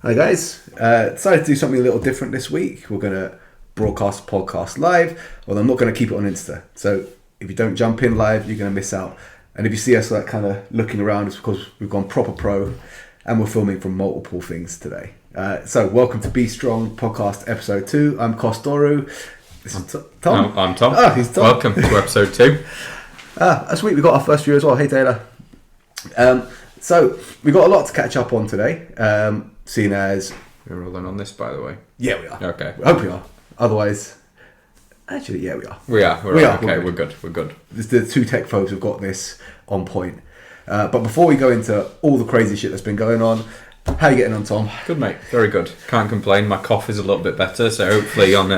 Hi guys, decided to do something a little different this week. We're going to broadcast the podcast live, although I'm not going to keep it on Insta. So if you don't jump in live, you're going to miss out. And if you see us like kind of looking around, it's because we've gone proper pro and we're filming from multiple things today. So welcome to Be Strong Podcast Episode 2. I'm Kostoru. This is Tom. No, I'm Tom. Oh, he's Tom. Welcome to Episode 2. This week we got our first view as well. Hey Taylor. So we got a lot to catch up on today. Seeing as We're rolling on this, by the way. yeah, we are. Okay. I hope we are. Otherwise, actually, yeah, we are. We are. Okay, we're good. The two tech folks have got this on point. But before we go into all the crazy shit that's been going on, how are you getting on, Tom? Good, mate. Very good. Can't complain. My cough is a little bit better, so hopefully on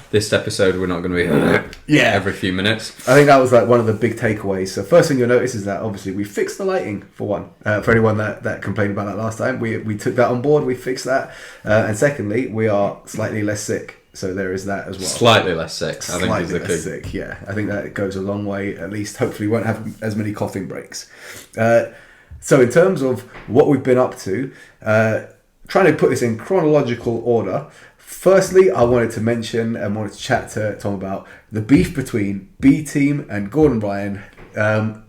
this episode we're not going to be hitting it every few minutes. I think that was like one of the big takeaways. So first thing you'll notice is that obviously we fixed the lighting for one. For anyone that complained about that last time, we took that on board. We fixed that. And secondly, we are slightly less sick. So there is that as well. Slightly less sick, I think is the key. Sick, yeah. I think that goes a long way. At least, hopefully, we won't have as many coughing breaks. So in terms of what we've been up to, trying to put this in chronological order. Firstly, I wanted to mention and wanted to chat to Tom about the beef between B Team and Gordon Bryan,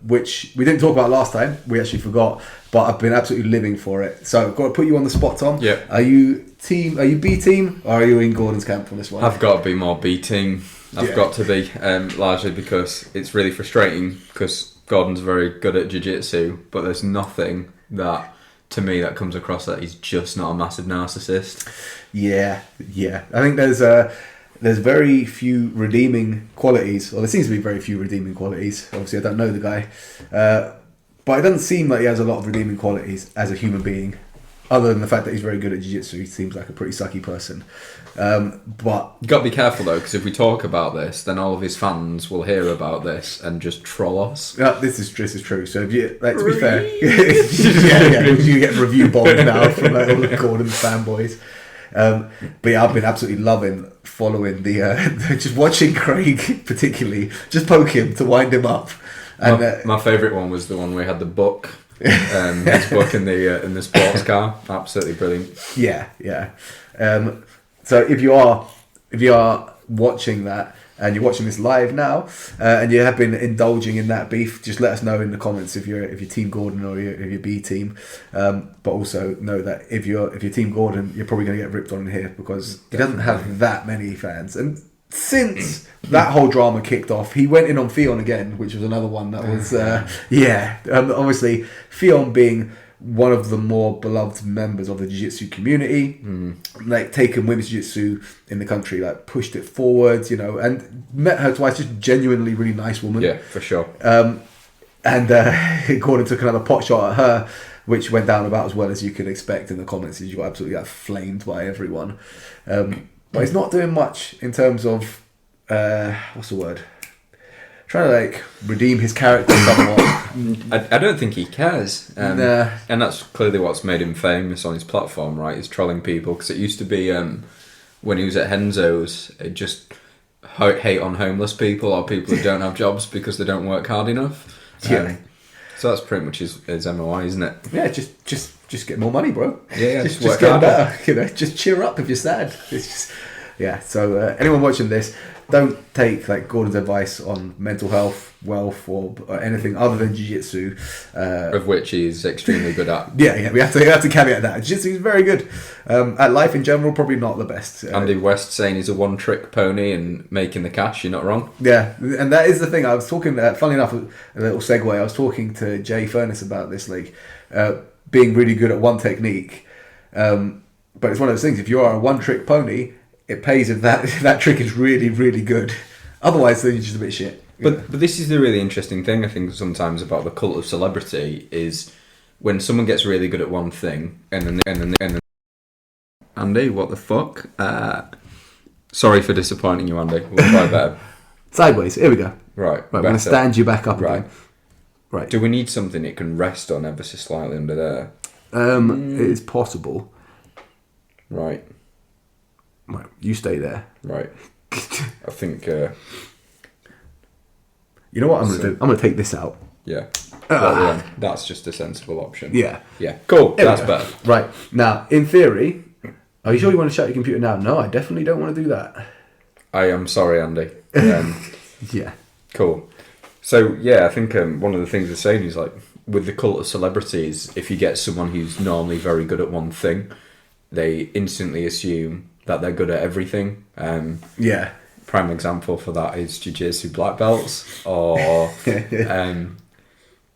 which we didn't talk about last time. We actually forgot, but I've been absolutely living for it. So I've got to put you on the spot, Tom. Yeah. Are you B Team or are you in Gordon's camp on this one? I've got to be more B Team. I've got to be, largely because it's really frustrating because Gordon's very good at jiu-jitsu, but there's nothing that, to me, that comes across that he's just not a massive narcissist. Yeah. I think there's very few redeeming qualities, or there seems to be very few redeeming qualities. Obviously, I don't know the guy, but it doesn't seem like he has a lot of redeeming qualities as a human being. Other than the fact that he's very good at jiu-jitsu, he seems like a pretty sucky person. But you've got to be careful though, because if we talk about this, then all of his fans will hear about this and just troll us. This is true. So if you, like, to be fair, you get review bombed now from all the Gordon's fanboys. But yeah, I've been absolutely loving following the just watching Craig, particularly just poke him to wind him up. And my favourite one was the one where he had the book. His book in the sports car, absolutely brilliant. Yeah. So if you are watching that and you're watching this live now, and you have been indulging in that beef, just let us know in the comments if you're Team Gordon or if you're B Team. But also know that if you're Team Gordon, you're probably going to get ripped on in here because he doesn't have that many fans. And since that whole drama kicked off, he went in on Fionn again, which was another one that was obviously Fionn being one of the more beloved members of the jiu-jitsu community, like taken women's jiu-jitsu in the country, like pushed it forward, and met her twice, just genuinely really nice woman. Yeah, for sure. And Gordon took another pot shot at her, which went down about as well as you could expect in the comments. You got absolutely flamed by everyone. But he's not doing much in terms of what's the word? Trying to like redeem his character somewhat. I don't think he cares. Nah. And that's clearly what's made him famous on his platform, right? Is trolling people. Because it used to be when he was at Henzo's, it just hate on homeless people or people who don't have jobs because they don't work hard enough. Yeah. So that's pretty much his MOI, isn't it? Yeah, just get more money, bro. Yeah, just work get harder. better. Just cheer up if you're sad. It's just, yeah. So anyone watching this, don't take like Gordon's advice on mental health, wealth, or anything other than jiu-jitsu, of which he's extremely good at. Yeah. We have to caveat that. Jiu-jitsu is very good. At life in general, probably not the best. Andy West saying he's a one-trick pony and making the cash. You're not wrong. Yeah, and that is the thing. I was talking. Funny enough, a little segue. I was talking to Jay Furness about this, like being really good at one technique. But it's one of those things. If you are a one-trick pony, it pays if that trick is really, really good. Otherwise, then you're just a bit shit. But this is the really interesting thing, I think, sometimes about the cult of celebrity is when someone gets really good at one thing and then Andy, what the fuck? Sorry for disappointing you, Andy. We'll try better. Sideways. Here we go. Right. I'm going to stand you back up again. Right. Do we need something it can rest on ever so slightly under there? It is possible. Right. Right, you stay there. Right. I think... you know what I'm going to do? I'm going to take this out. Yeah. Well, then, that's just a sensible option. Yeah. Yeah. Cool. There we That's go. better. Right. Now, in theory, are you sure you want to shut your computer now? No, I definitely don't want to do that. I am sorry, Andy. Yeah. Cool. So, yeah, I think one of the things they're saying is, like, with the cult of celebrities, if you get someone who's normally very good at one thing, they instantly assume that they're good at everything. Yeah. Prime example for that is jiu-jitsu black belts, or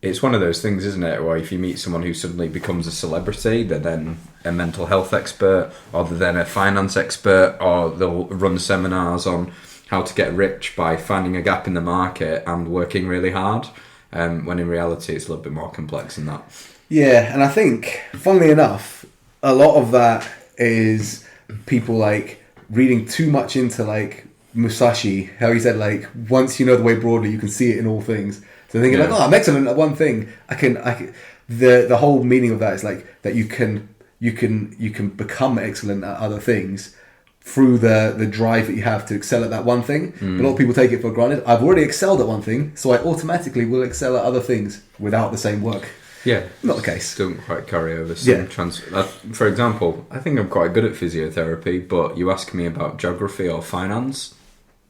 it's one of those things, isn't it, where if you meet someone who suddenly becomes a celebrity, they're then a mental health expert, or they're then a finance expert, or they'll run seminars on how to get rich by finding a gap in the market and working really hard, when in reality it's a little bit more complex than that. Yeah, and I think, funnily enough, a lot of that is people like reading too much into like Musashi, how he said like once you know the way broadly you can see it in all things. So thinking like, oh, I'm excellent at one thing. I can the whole meaning of that is like that you can become excellent at other things through the drive that you have to excel at that one thing. But a lot of people take it for granted. I've already excelled at one thing, so I automatically will excel at other things without the same work. Yeah, Not the case. Don't quite carry over some for example, I think I'm quite good at physiotherapy, but you ask me about geography or finance,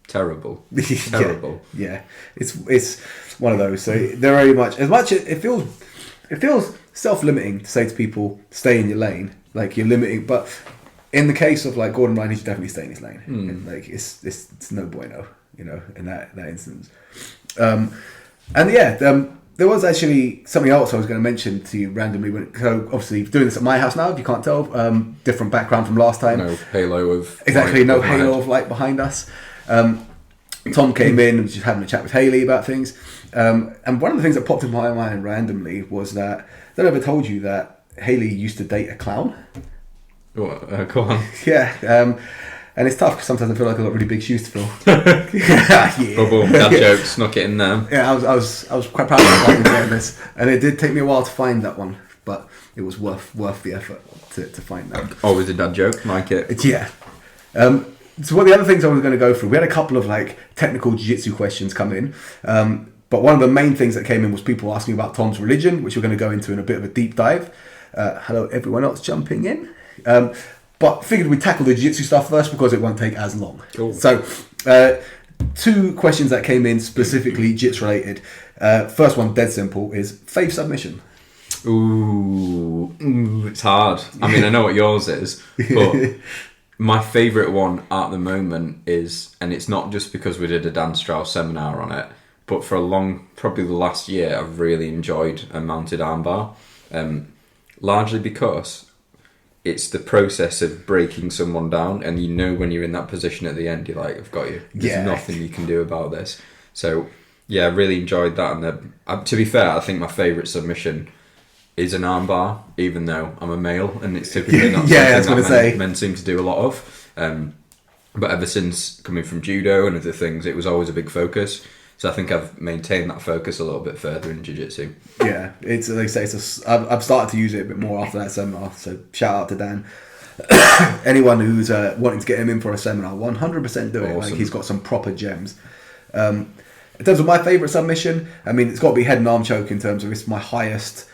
terrible. Terrible. Yeah. It's one of those. So they're very much it feels self-limiting to say to people, stay in your lane. Like you're limiting, but in the case of like Gordon Ryan, he should definitely stay in his lane. And like it's no bueno, you know, in that instance. There was actually something else I was going to mention to you randomly. So obviously doing this at my house now, if you can't tell, different background from last time. No halo of exactly, no halo of light behind us. Tom came in and was just having a chat with Hayley about things. And one of the things that popped in my mind randomly was that, I don't know if I told you that Hayley used to date a clown. What? Go on. Yeah. And it's tough because sometimes I feel like I've got really big shoes to fill. Yeah. Boom, that joke, snuck it in there. Yeah, I was quite proud of myself in doing this. And it did take me a while to find that one, but it was worth the effort to find that. Always a dad joke, like it. Yeah. So what the other things I was going to go through, we had a couple of like technical jiu-jitsu questions come in. But one of the main things that came in was people asking about Tom's religion, which we're going to go into in a bit of a deep dive. Hello, everyone else jumping in. But figured we'd tackle the jiu-jitsu stuff first because it won't take as long. Cool. So, two questions that came in specifically jiu-jitsu related. First one, dead simple, is fave submission. Ooh, it's hard. I mean, I know what yours is, but my favourite one at the moment is, and it's not just because we did a Dan Strauss seminar on it, but for probably the last year, I've really enjoyed a mounted armbar. Largely because it's the process of breaking someone down, and you know when you're in that position at the end, you're like, I've got you. There's nothing you can do about this. So, yeah, I really enjoyed that. And to be fair, I think my favourite submission is an armbar, even though I'm a male, and it's typically not something that men seem to do a lot of. But ever since coming from judo and other things, it was always a big focus. So I think I've maintained that focus a little bit further in jiu-jitsu. Yeah, it's like I say, I've started to use it a bit more after that seminar. So shout out to Dan. Anyone who's wanting to get him in for a seminar, 100% do it. Awesome. Like he's got some proper gems. In terms of my favourite submission, I mean it's got to be head and arm choke in terms of it's my highest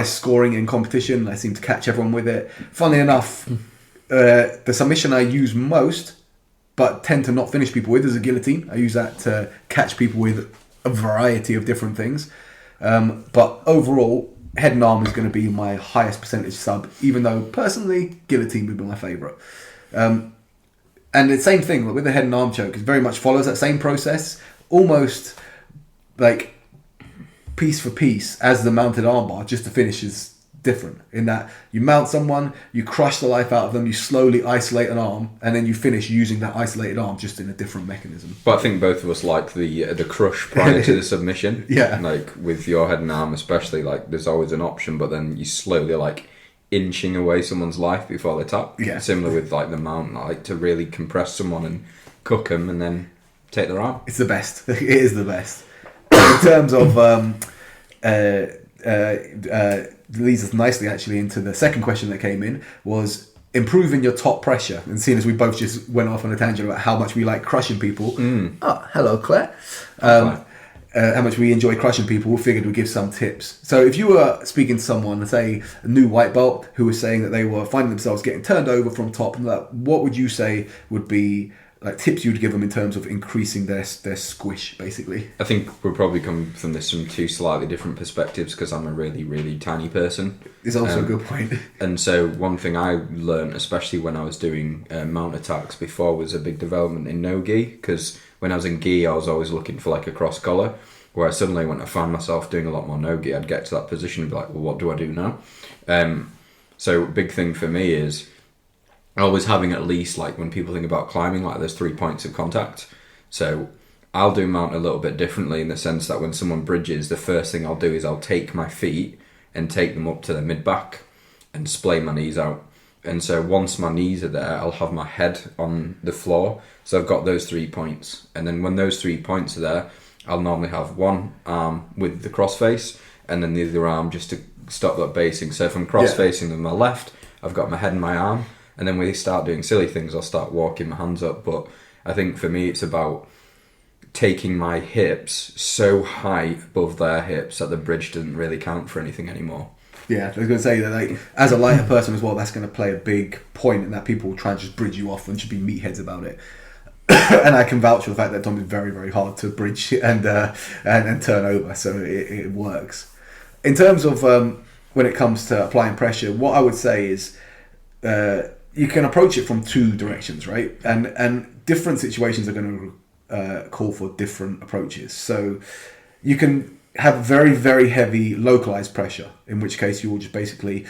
scoring in competition. I seem to catch everyone with it. Funnily enough, the submission I use most, but tend to not finish people with, is a guillotine. I use that to catch people with a variety of different things. But overall, head and arm is going to be my highest percentage sub, even though personally, guillotine would be my favourite. And the same thing with the head and arm choke, it very much follows that same process, almost like piece for piece as the mounted armbar, just the finish is different in that you mount someone, you crush the life out of them, you slowly isolate an arm, and then you finish using that isolated arm just in a different mechanism. But I think both of us like the crush prior to the submission. Yeah. Like with your head and arm especially, like there's always an option, but then you slowly like inching away someone's life before they tap. Yeah. Similar with like the mount, like to really compress someone and cook them and then take their arm. It's the best. It is the best. In terms of leads us nicely actually into the second question that came in, was improving your top pressure. And seeing as we both just went off on a tangent about how much we like crushing people. Oh, hello Claire. how much we enjoy crushing people, we figured we'd give some tips. So if you were speaking to someone, say a new white belt, who was saying that they were finding themselves getting turned over from top, and that, what would you say would be like tips you'd give them in terms of increasing their squish, basically? I think we'll probably come from this from two slightly different perspectives, because I'm a really, really tiny person. It's also a good point. And so one thing I learned, especially when I was doing mount attacks before, was a big development in no-gi, because when I was in gi, I was always looking for like a cross collar, where suddenly when I found myself doing a lot more no-gi, I'd get to that position and be like, well, what do I do now? So big thing for me is always having at least, like when people think about climbing, like there's 3 points of contact. So I'll do mount a little bit differently in the sense that when someone bridges, the first thing I'll do is I'll take my feet and take them up to the mid-back and splay my knees out. And so once my knees are there, I'll have my head on the floor. So I've got those 3 points. And then when those 3 points are there, I'll normally have one arm with the cross face and then the other arm just to stop that basing. So if I'm cross facing with my left, I've got my head and my arm. And then when they start doing silly things, I'll start walking my hands up. But I think for me, it's about taking my hips so high above their hips that the bridge doesn't really count for anything anymore. Yeah, I was going to say that, like, as a lighter person as well, that's going to play a big point in that people will try and just bridge you off and should be meatheads about it. And I can vouch for the fact that Tom is very, very hard to bridge and turn over, so it works. In terms of when it comes to applying pressure, what I would say is you can approach it from two directions, right? And different situations are going to call for different approaches. So you can have very, very heavy localized pressure, in which case you will just basically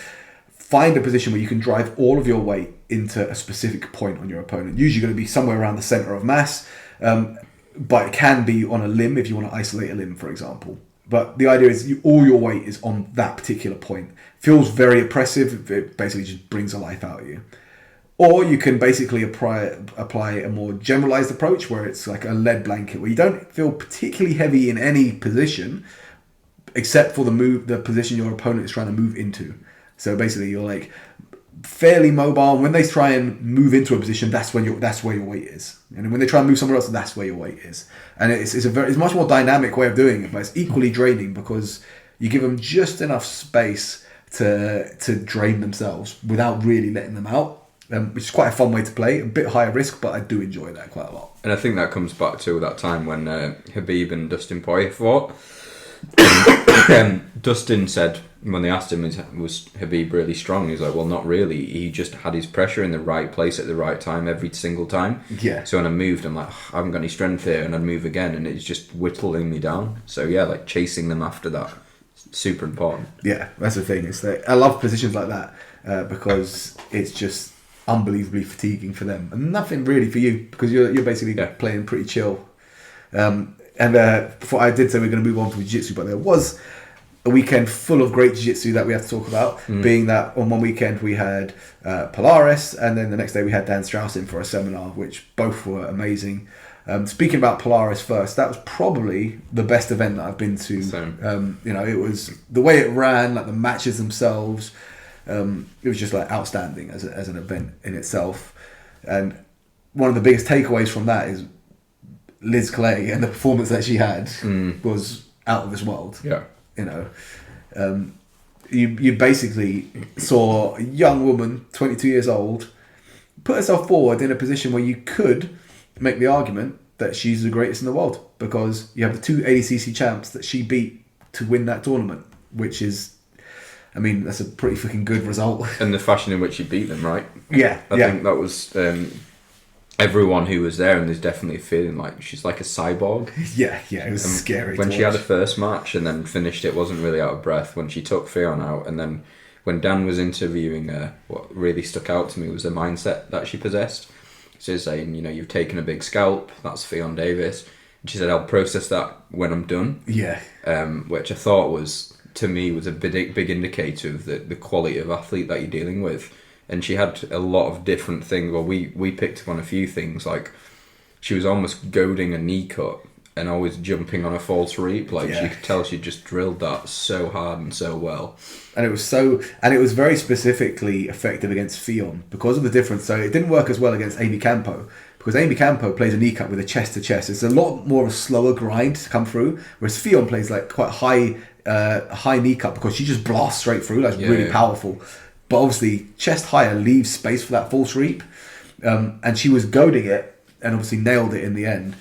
find a position where you can drive all of your weight into a specific point on your opponent. Usually going to be somewhere around the center of mass, but it can be on a limb if you want to isolate a limb, for example. But the idea is all your weight is on that particular point. Feels very oppressive. It basically just brings a life out of you. Or you can basically apply a more generalized approach where it's like a lead blanket, where you don't feel particularly heavy in any position except for the position your opponent is trying to move into. So basically you're like fairly mobile. When they try and move into a position, that's where your weight is. And when they try and move somewhere else, that's where your weight is. And it's a much more dynamic way of doing it, but it's equally draining because you give them just enough space to drain themselves without really letting them out. Which is quite a fun way to play, a bit higher risk, but I do enjoy that quite a lot. And I think that comes back to that time when Khabib and Dustin Poirier fought. Dustin said, when they asked him, was Khabib really strong? He's like, well, not really. He just had his pressure in the right place at the right time every single time. Yeah. So when I moved, I'm like, I haven't got any strength here, and I'd move again, and it's just whittling me down. So yeah, like chasing them after that, super important. Yeah, that's the thing. It's like, I love positions like that because it's just unbelievably fatiguing for them, and nothing really for you because you're basically playing pretty chill. Before I did say we're going to move on to jiu-jitsu, but there was a weekend full of great jiu-jitsu that we have to talk about. Being that on one weekend we had Polaris, and then the next day we had Dan Strauss in for a seminar, which both were amazing. Speaking about Polaris first, that was probably the best event that I've been to. It was the way it ran, like the matches themselves. It was just like outstanding as an event in itself. And one of the biggest takeaways from that is Liz Clay and the performance that she had was out of this world. Yeah. You basically saw a young woman, 22 years old, put herself forward in a position where you could make the argument that she's the greatest in the world because you have the two ADCC champs that she beat to win that tournament, which is, I mean, that's a pretty fucking good result. And the fashion in which she beat them, right? Yeah. I think that was everyone who was there, and there's definitely a feeling like she's like a cyborg. Yeah, it was scary. When she had a first match and then finished it, wasn't really out of breath. When she took Fionn out, and then when Dan was interviewing her, what really stuck out to me was the mindset that she possessed. She's saying, you've taken a big scalp, that's Fionn Davis. And she said, I'll process that when I'm done. Yeah. Which I thought was, to me, was a big indicator of the quality of athlete that you're dealing with. And she had a lot of different things. Well, we picked up on a few things, like she was almost goading a knee cut and always jumping on a false reap. You could tell she just drilled that so hard and so well. And it was very specifically effective against Fionn because of the difference. So it didn't work as well against Amy Campo because Amy Campo plays a knee cut with a chest to chest. It's a lot more of a slower grind to come through, whereas Fionn plays like quite high knee cut because she just blasts straight through, like really powerful. But obviously, chest higher leaves space for that false reap, and she was goading it and obviously nailed it in the end.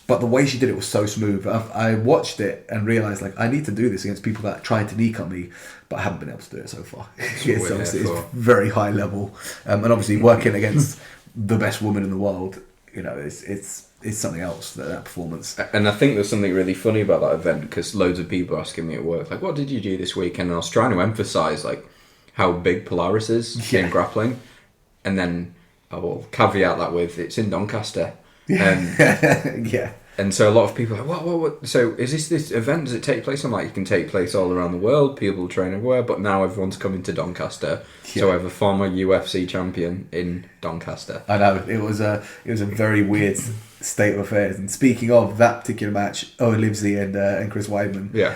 But the way she did it was so smooth. I watched it and realised, like, I need to do this against people that are trying to knee cut me, but I haven't been able to do it so far. It's very high level. And obviously working against the best woman in the world, you know, it's something else, that performance. And I think there's something really funny about that event, because loads of people are asking me at work, like, what did you do this weekend? And I was trying to emphasise, like, how big Polaris is in grappling. And then I will caveat that with, it's in Doncaster. Yeah. And so a lot of people are like, what? So is this event, does it take place? I'm like, it can take place all around the world. People train everywhere, but now everyone's coming to Doncaster. Yeah. So I have a former UFC champion in Doncaster. I know, it was a very weird state of affairs. And speaking of that particular match, Owen Livesey and Chris Weidman. Yeah.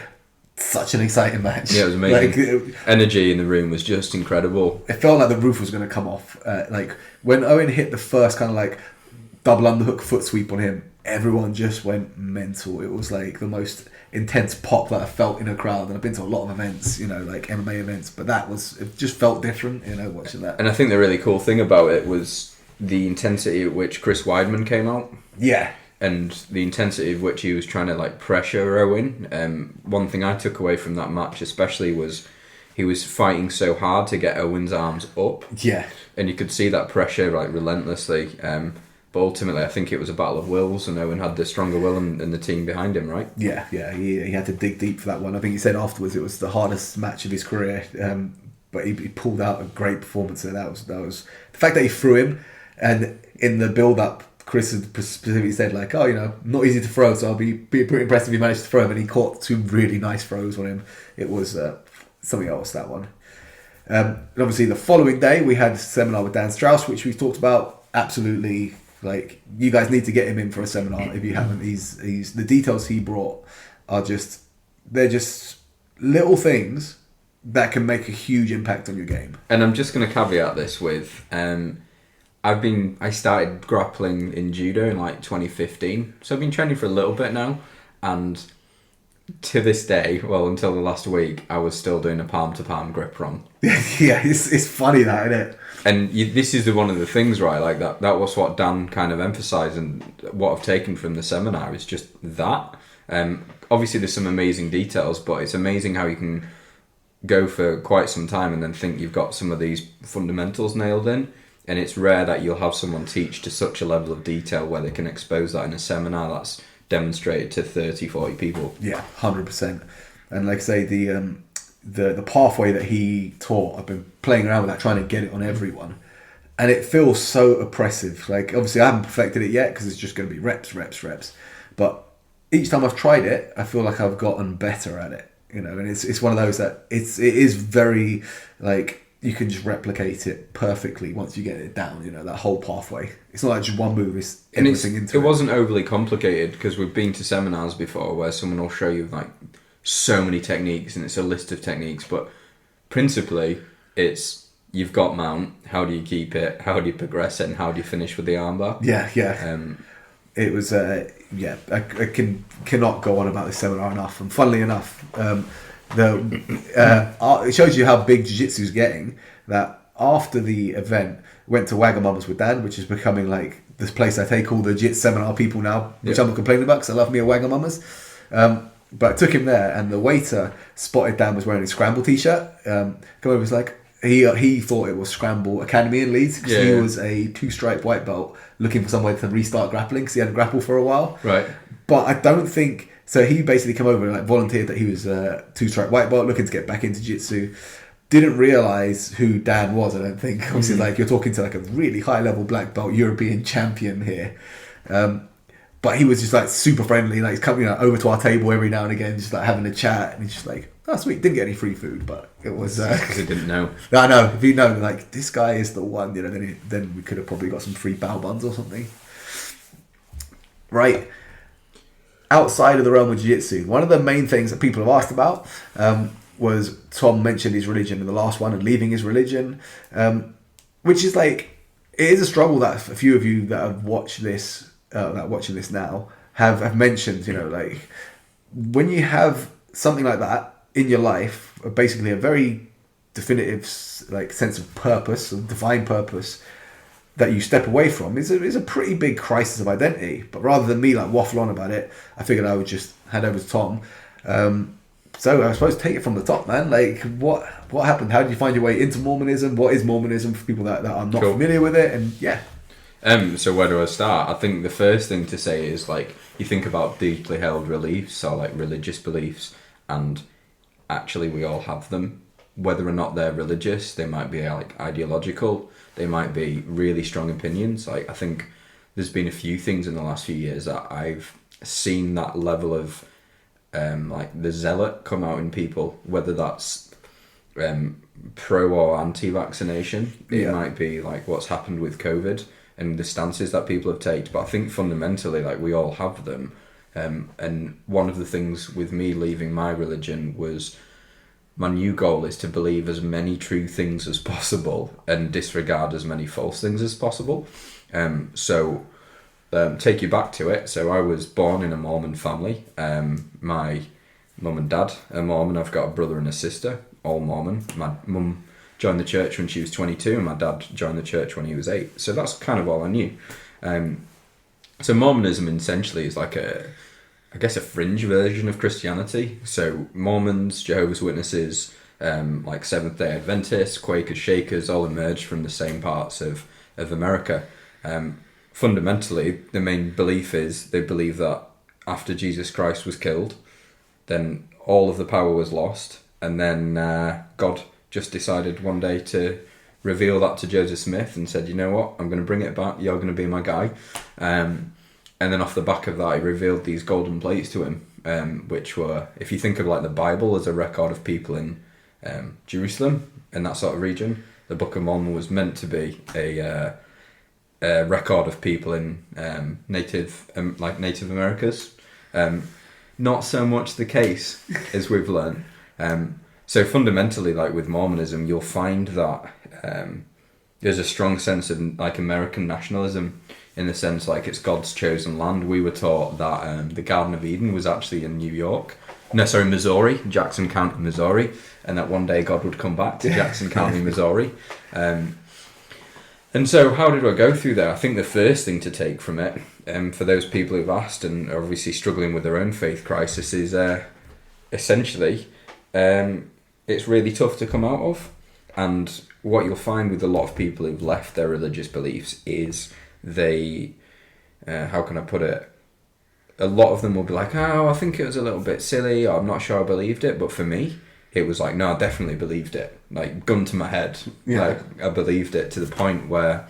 Such an exciting match. Yeah, it was amazing. Energy in the room was just incredible. It felt like the roof was going to come off. Like when Owen hit the first kind of like double underhook foot sweep on him, everyone just went mental. It was like the most intense pop that I felt in a crowd, and I've been to a lot of events, you know, like MMA events, but it just felt different, you know, watching that. And I think the really cool thing about it was the intensity at which Chris Weidman came out. Yeah. And the intensity of which he was trying to like pressure Owen. One thing I took away from that match especially was he was fighting so hard to get Owen's arms up. Yeah. And you could see that pressure like relentlessly. But ultimately, I think it was a battle of wills, and Owen had the stronger will and the team behind him, right? Yeah. He had to dig deep for that one. I think he said afterwards it was the hardest match of his career, but he pulled out a great performance. So that was the fact that he threw him, and in the build-up, Chris had specifically said like, oh, you know, not easy to throw, so I'll be pretty impressed if he managed to throw him, and he caught two really nice throws on him. It was something else, that one. And obviously, the following day we had a seminar with Dan Strauss, which we've talked about. Absolutely. Like, you guys need to get him in for a seminar if you haven't. He's the details he brought are they're just little things that can make a huge impact on your game. And I'm just going to caveat this with, I started grappling in judo in like 2015, so I've been training for a little bit now, and to this day, well, until the last week, I was still doing a palm-to-palm grip run. Yeah, it's funny that, isn't it? And this is one of the things, right? Like that was what Dan kind of emphasised, and what I've taken from the seminar is just that. Obviously, there's some amazing details, but it's amazing how you can go for quite some time and then think you've got some of these fundamentals nailed in. And it's rare that you'll have someone teach to such a level of detail where they can expose that in a seminar that's demonstrated to 30, 40 people. Yeah, 100%. And like I say, the pathway that he taught, I've been playing around with that, trying to get it on everyone, and it feels so oppressive. Like, obviously I haven't perfected it yet because it's just going to be reps, but each time I've tried it, I feel like I've gotten better at it, you know. And it's one of those that it is very, like, you can just replicate it perfectly once you get it down, you know, that whole pathway. It's not like just one move, it's everything into it. It wasn't overly complicated, because we've been to seminars before where someone will show you like so many techniques and it's a list of techniques, but principally it's you've got mount, how do you keep it, how do you progress it, and how do you finish with the armbar. It was I cannot go on about this seminar enough. And funnily enough, it shows you how big jiu-jitsu is getting, that after the event went to Wagamama's with Dan, which is becoming like this place I take all the jiu-jitsu seminar people now, which I'm not complaining about because I love me a Wagamama's. But I took him there, and the waiter spotted Dan was wearing his Scramble t-shirt. Come over, was like, he thought it was Scramble Academy in Leeds, because he was a 2-stripe white belt looking for somewhere to restart grappling because he hadn't grappled for a while. Right. But I don't think so. He basically came over and like volunteered that he was a 2-stripe white belt looking to get back into jiu-jitsu. Didn't realise who Dan was, I don't think. Obviously, like, you're talking to like a really high level black belt European champion here. But he was just like super friendly, like he's coming over to our table every now and again, just like having a chat, and he's just like, oh sweet, didn't get any free food, but it was because he didn't know. I know, if he'd known like this guy is the one, you know, then we could have probably got some free bao buns or something. Right. Outside of the realm of jiu-jitsu, one of the main things that people have asked about was Tom mentioned his religion in the last one and leaving his religion, which is like, it is a struggle that a few of you that have watched this, that are watching this now, have mentioned. You know, like when you have something like that in your life, basically a very definitive like sense of purpose, of divine purpose, that you step away from is a pretty big crisis of identity. But rather than me like waffle on about it, I figured I would just hand over to Tom. So I suppose take it from the top, man. Like what happened? How did you find your way into Mormonism? What is Mormonism for people that are not familiar with it? And yeah. So where do I start? I think the first thing to say is like you think about deeply held beliefs or like religious beliefs, and actually we all have them. Whether or not they're religious, they might be like ideological, they might be really strong opinions. Like I think there's been a few things in the last few years that I've seen that level of like the zealot come out in people, whether that's pro or anti-vaccination. It might be like what's happened with COVID and the stances that people have taken. But I think fundamentally, like we all have them. And one of the things with me leaving my religion was my new goal is to believe as many true things as possible and disregard as many false things as possible. Take you back to it. So I was born in a Mormon family. My mum and dad are Mormon. I've got a brother and a sister, all Mormon. My mum joined the church when she was 22 and my dad joined the church when he was 8. So that's kind of all I knew. So Mormonism essentially is like a fringe version of Christianity. So Mormons, Jehovah's Witnesses, like Seventh-day Adventists, Quakers, Shakers, all emerged from the same parts of America. Fundamentally, the main belief is they believe that after Jesus Christ was killed, then all of the power was lost, and then God just decided one day to reveal that to Joseph Smith and said, you know what, I'm going to bring it back, you're going to be my guy. And then off the back of that, he revealed these golden plates to him, which were, if you think of like the Bible as a record of people in Jerusalem and that sort of region, the Book of Mormon was meant to be a record of people in Native Americas. Not so much the case, as we've learned. So fundamentally, like with Mormonism, you'll find that there's a strong sense of like American nationalism, in the sense like it's God's chosen land. We were taught that the Garden of Eden was actually in Missouri, Jackson County, Missouri, and that one day God would come back to Jackson County, Missouri. And so how did I go through there? I think the first thing to take from it, for those people who've asked and are obviously struggling with their own faith crisis, is essentially it's really tough to come out of. And what you'll find with a lot of people who've left their religious beliefs is they, how can I put it? A lot of them will be like, oh, I think it was a little bit silly, or I'm not sure I believed it. But for me, it was like, no, I definitely believed it. Like, gun to my head. Yeah. Like, I believed it to the point where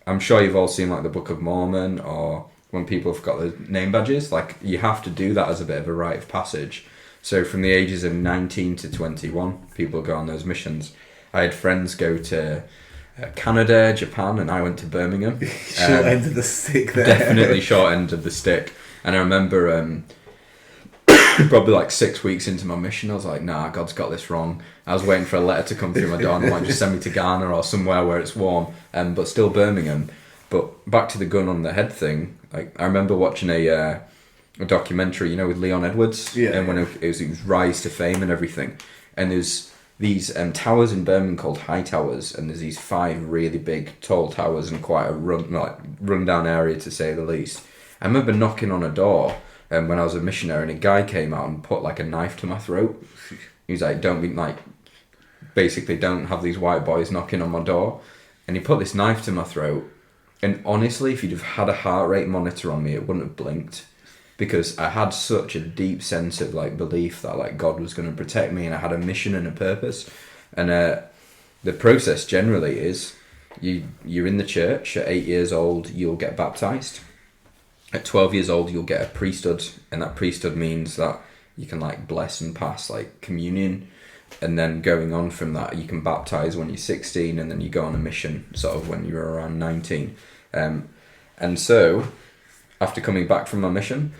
I'm sure you've all seen like the Book of Mormon, or when people have got the name badges, like you have to do that as a bit of a rite of passage. So from the ages of 19 to 21, people go on those missions. I had friends go to Canada, Japan, and I went to Birmingham. Short end of the stick there. Definitely short end of the stick. And I remember probably like 6 weeks into my mission, I was like, nah, God's got this wrong. I was waiting for a letter to come through my door and like just send me to Ghana or somewhere where it's warm, but still Birmingham. But back to the gun on the head thing, like I remember watching a documentary, with Leon Edwards, and when it was rise to fame and everything. And there's these towers in Birmingham called high towers, and there's these 5 really big tall towers in quite a run-down area, to say the least. I remember knocking on a door when I was a missionary, and a guy came out and put like a knife to my throat. He was like, don't have these white boys knocking on my door. And he put this knife to my throat, and honestly, if you'd have had a heart rate monitor on me, it wouldn't have blinked, because I had such a deep sense of like belief that like God was going to protect me, and I had a mission and a purpose. And the process generally is you're in the church. At 8 years old, you'll get baptized. At 12 years old, you'll get a priesthood, and that priesthood means that you can like bless and pass like communion, and then going on from that, you can baptize when you're 16, and then you go on a mission sort of when you're around 19. And so after coming back from my mission,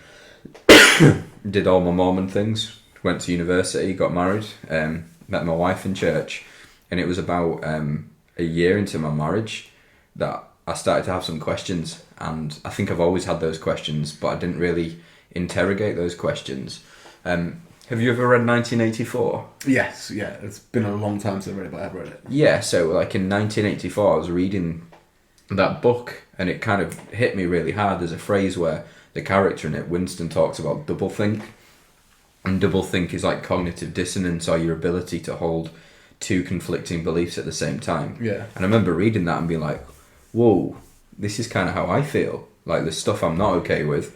did all my Mormon things, went to university, got married, met my wife in church, and it was about a year into my marriage that I started to have some questions, and I think I've always had those questions, but I didn't really interrogate those questions. Have you ever read 1984? Yes, yeah. It's been a long time since I read it, but I've read it. Yeah, so like in 1984, I was reading that book, and it kind of hit me really hard. There's a phrase where the character in it, Winston, talks about doublethink, and doublethink is like cognitive dissonance, or your ability to hold two conflicting beliefs at the same time. Yeah. And I remember reading that and being like, whoa, this is kind of how I feel. Like, there's stuff I'm not okay with.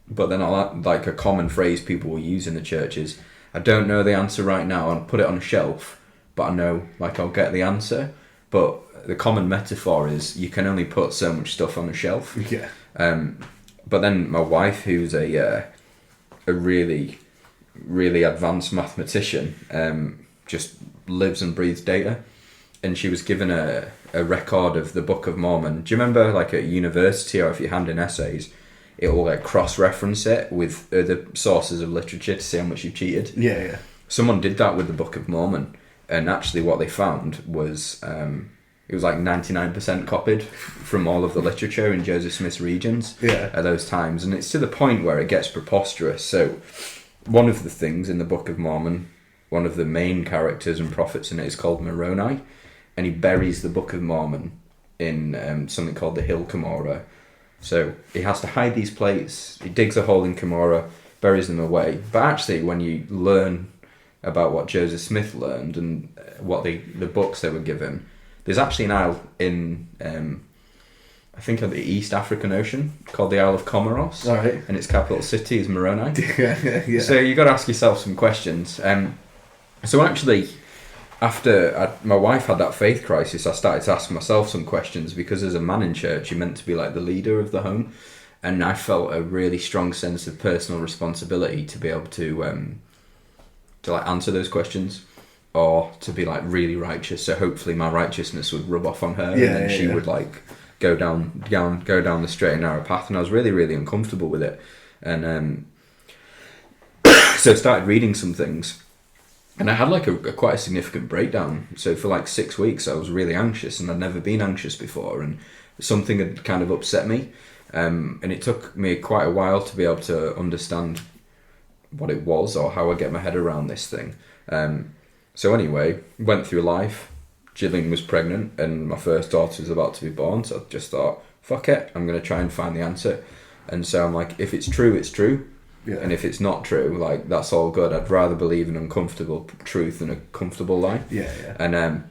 But then like a common phrase people will use in the church is, I don't know the answer right now, I'll put it on a shelf, but I know like I'll get the answer. But the common metaphor is you can only put so much stuff on a shelf. Yeah. But then my wife, who's a really, really advanced mathematician, just lives and breathes data. And she was given a record of the Book of Mormon. Do you remember, like at university, or if you hand in essays, it will like cross-reference it with other sources of literature to see how much you've cheated? Yeah, yeah. Someone did that with the Book of Mormon, and actually what they found was it was like 99% copied from all of the literature in Joseph Smith's regions at those times. And it's to the point where it gets preposterous. So one of the things in the Book of Mormon, one of the main characters and prophets in it is called Moroni, and he buries the Book of Mormon in something called the Hill Cumorah. So he has to hide these plates, he digs a hole in Cumorah, buries them away. But actually, when you learn about what Joseph Smith learned and what the books they were given, there's actually an isle in, I think, of the East African Ocean called the Isle of Comoros. All right. And its capital city is Moroni. Yeah. So you've got to ask yourself some questions. So actually, after my wife had that faith crisis, I started to ask myself some questions, because as a man in church, you're meant to be like the leader of the home. And I felt a really strong sense of personal responsibility to be able to like answer those questions, or to be like really righteous. So hopefully my righteousness would rub off on her, and then she would like go down the straight and narrow path. And I was really, really uncomfortable with it. And so I started reading some things. And I had like a quite a significant breakdown. So for like 6 weeks, I was really anxious, and I'd never been anxious before. And something had kind of upset me. And it took me quite a while to be able to understand what it was, or how I get my head around this thing. So anyway, went through life. Gillian was pregnant, and my first daughter was about to be born. So I just thought, fuck it, I'm going to try and find the answer. And so I'm like, if it's true, it's true. Yeah. And if it's not true, like, that's all good. I'd rather believe an uncomfortable truth than a comfortable lie. Yeah. And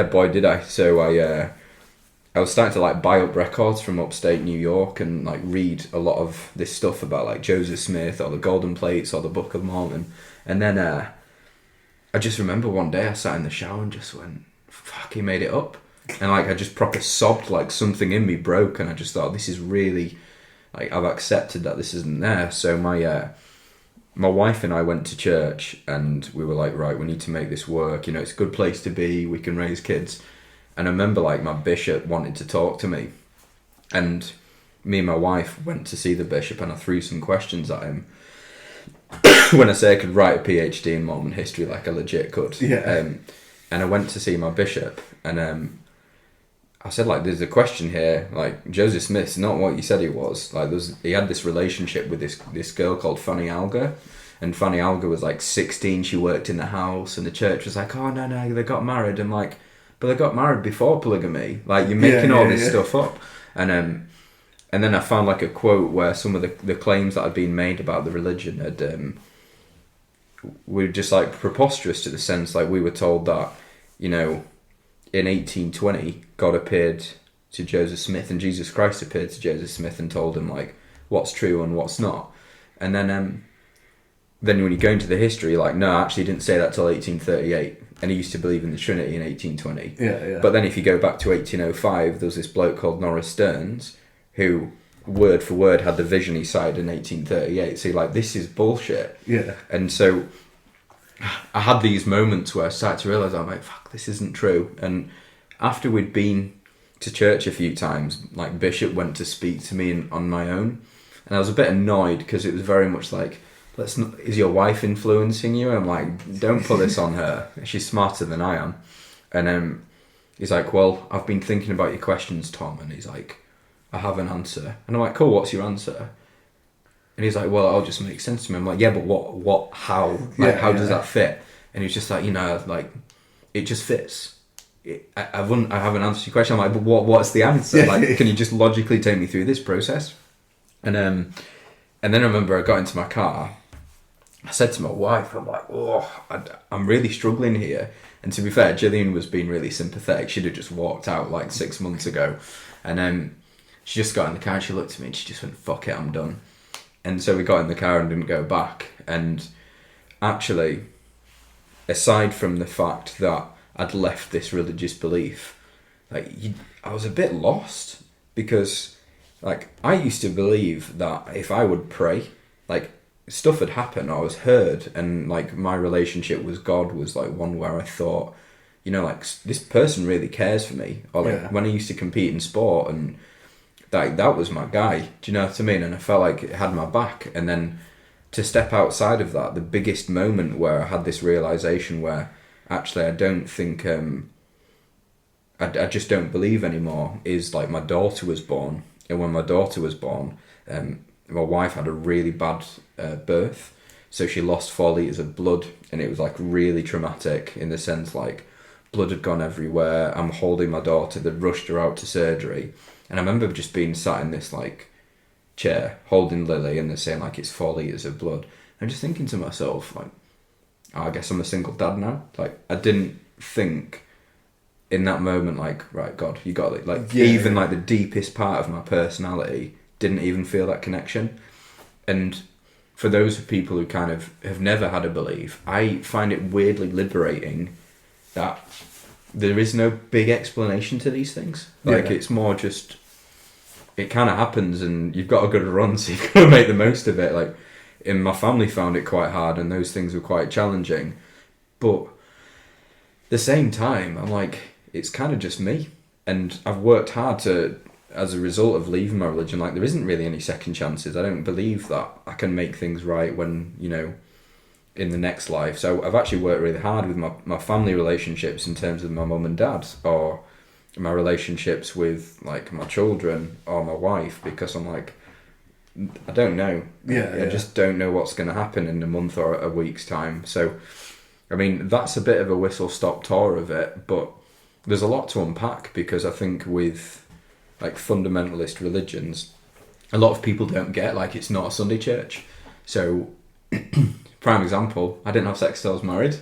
boy, did I. So I was starting to like buy up records from upstate New York and like read a lot of this stuff about like Joseph Smith, or the Golden Plates, or the Book of Mormon. And then I just remember one day I sat in the shower and just went, fuck, he made it up. And like I just proper sobbed, like something in me broke, and I just thought, this is really, like, I've accepted that this isn't there. So my wife and I went to church, and we were like, right, we need to make this work. You know, it's a good place to be. We can raise kids. And I remember like my bishop wanted to talk to me, and me and my wife went to see the bishop, and I threw some questions at him. When I say I could write a PhD in Mormon history, like I legit could. Yeah. And I went to see my bishop, and I said, like, there's a question here. Like, Joseph Smith's not what you said he was. Like, he had this relationship with this girl called Fanny Alger, and Fanny Alger was like 16. She worked in the house, and the church was like, oh no, they got married. I'm like, but they got married before polygamy. Like, you're making all this stuff up. And then I found like a quote where some of the claims that had been made about the religion had were just like preposterous, to the sense like we were told that, you know, in 1820 God appeared to Joseph Smith, and Jesus Christ appeared to Joseph Smith and told him like what's true and what's not. And then when you go into the history, like, no, actually he didn't say that till 1838, and he used to believe in the Trinity in 1820. Yeah. But then if you go back to 1805, there was this bloke called Norris Stearns who, word for word, had the vision he cited in 1838. So you're like, this is bullshit. Yeah. And so I had these moments where I started to realise, I'm like, fuck, this isn't true. And after we'd been to church a few times, like, Bishop went to speak to me on my own, and I was a bit annoyed, because it was very much like, is your wife influencing you? I'm like, don't put this on her. She's smarter than I am. And he's like, well, I've been thinking about your questions, Tom, and he's like, I have an answer. And I'm like, cool, what's your answer? And he's like, well, it'll just make sense to me. I'm like, yeah, but what, how? Like, how does that fit? And he's just like, like, it just fits. I haven't answered your question. I'm like, but what's the answer? Like, can you just logically take me through this process? And then I remember I got into my car. I said to my wife, I'm like, I'm really struggling here. And to be fair, Gillian was being really sympathetic. She'd have just walked out like 6 months ago. And she just got in the car and she looked at me and she just went, fuck it, I'm done. And so we got in the car and didn't go back. And actually, aside from the fact that I'd left this religious belief, like, I was a bit lost, because like, I used to believe that if I would pray, like, stuff had happened, I was heard, and like, my relationship with God was like one where I thought, like, this person really cares for me. Or like, when I used to compete in sport, and that was my guy, do you know what I mean? And I felt like it had my back. And then to step outside of that, the biggest moment where I had this realization where actually I don't think I just don't believe anymore, is like, my daughter was born. And when my daughter was born, my wife had a really bad birth, so she lost 4 litres of blood, and it was like really traumatic in the sense like blood had gone everywhere. I'm holding my daughter, they rushed her out to surgery, and I remember just being sat in this like chair holding Lily, and they're saying like it's 4 litres of blood. I'm just thinking to myself like, I guess I'm a single dad now. Like, I didn't think in that moment like, right, God, you got it. Like, even like the deepest part of my personality didn't even feel that connection. And for those people who kind of have never had a belief, I find it weirdly liberating that there is no big explanation to these things. Like, it's more just, it kind of happens, and you've got a good run, so you've got to make the most of it. Like, in my family found it quite hard, and those things were quite challenging. But at the same time, I'm like, it's kind of just me. And I've worked hard to, as a result of leaving my religion, like, there isn't really any second chances. I don't believe that I can make things right when, in the next life. So I've actually worked really hard with my family relationships in terms of my mum and dad, or my relationships with like my children or my wife, because I'm like, I don't know. I just don't know what's going to happen in a month or a week's time. So, I mean, that's a bit of a whistle-stop tour of it, but there's a lot to unpack, because I think with like fundamentalist religions, a lot of people don't get, like, it's not a Sunday church. So, prime example, I didn't have sex till I was married.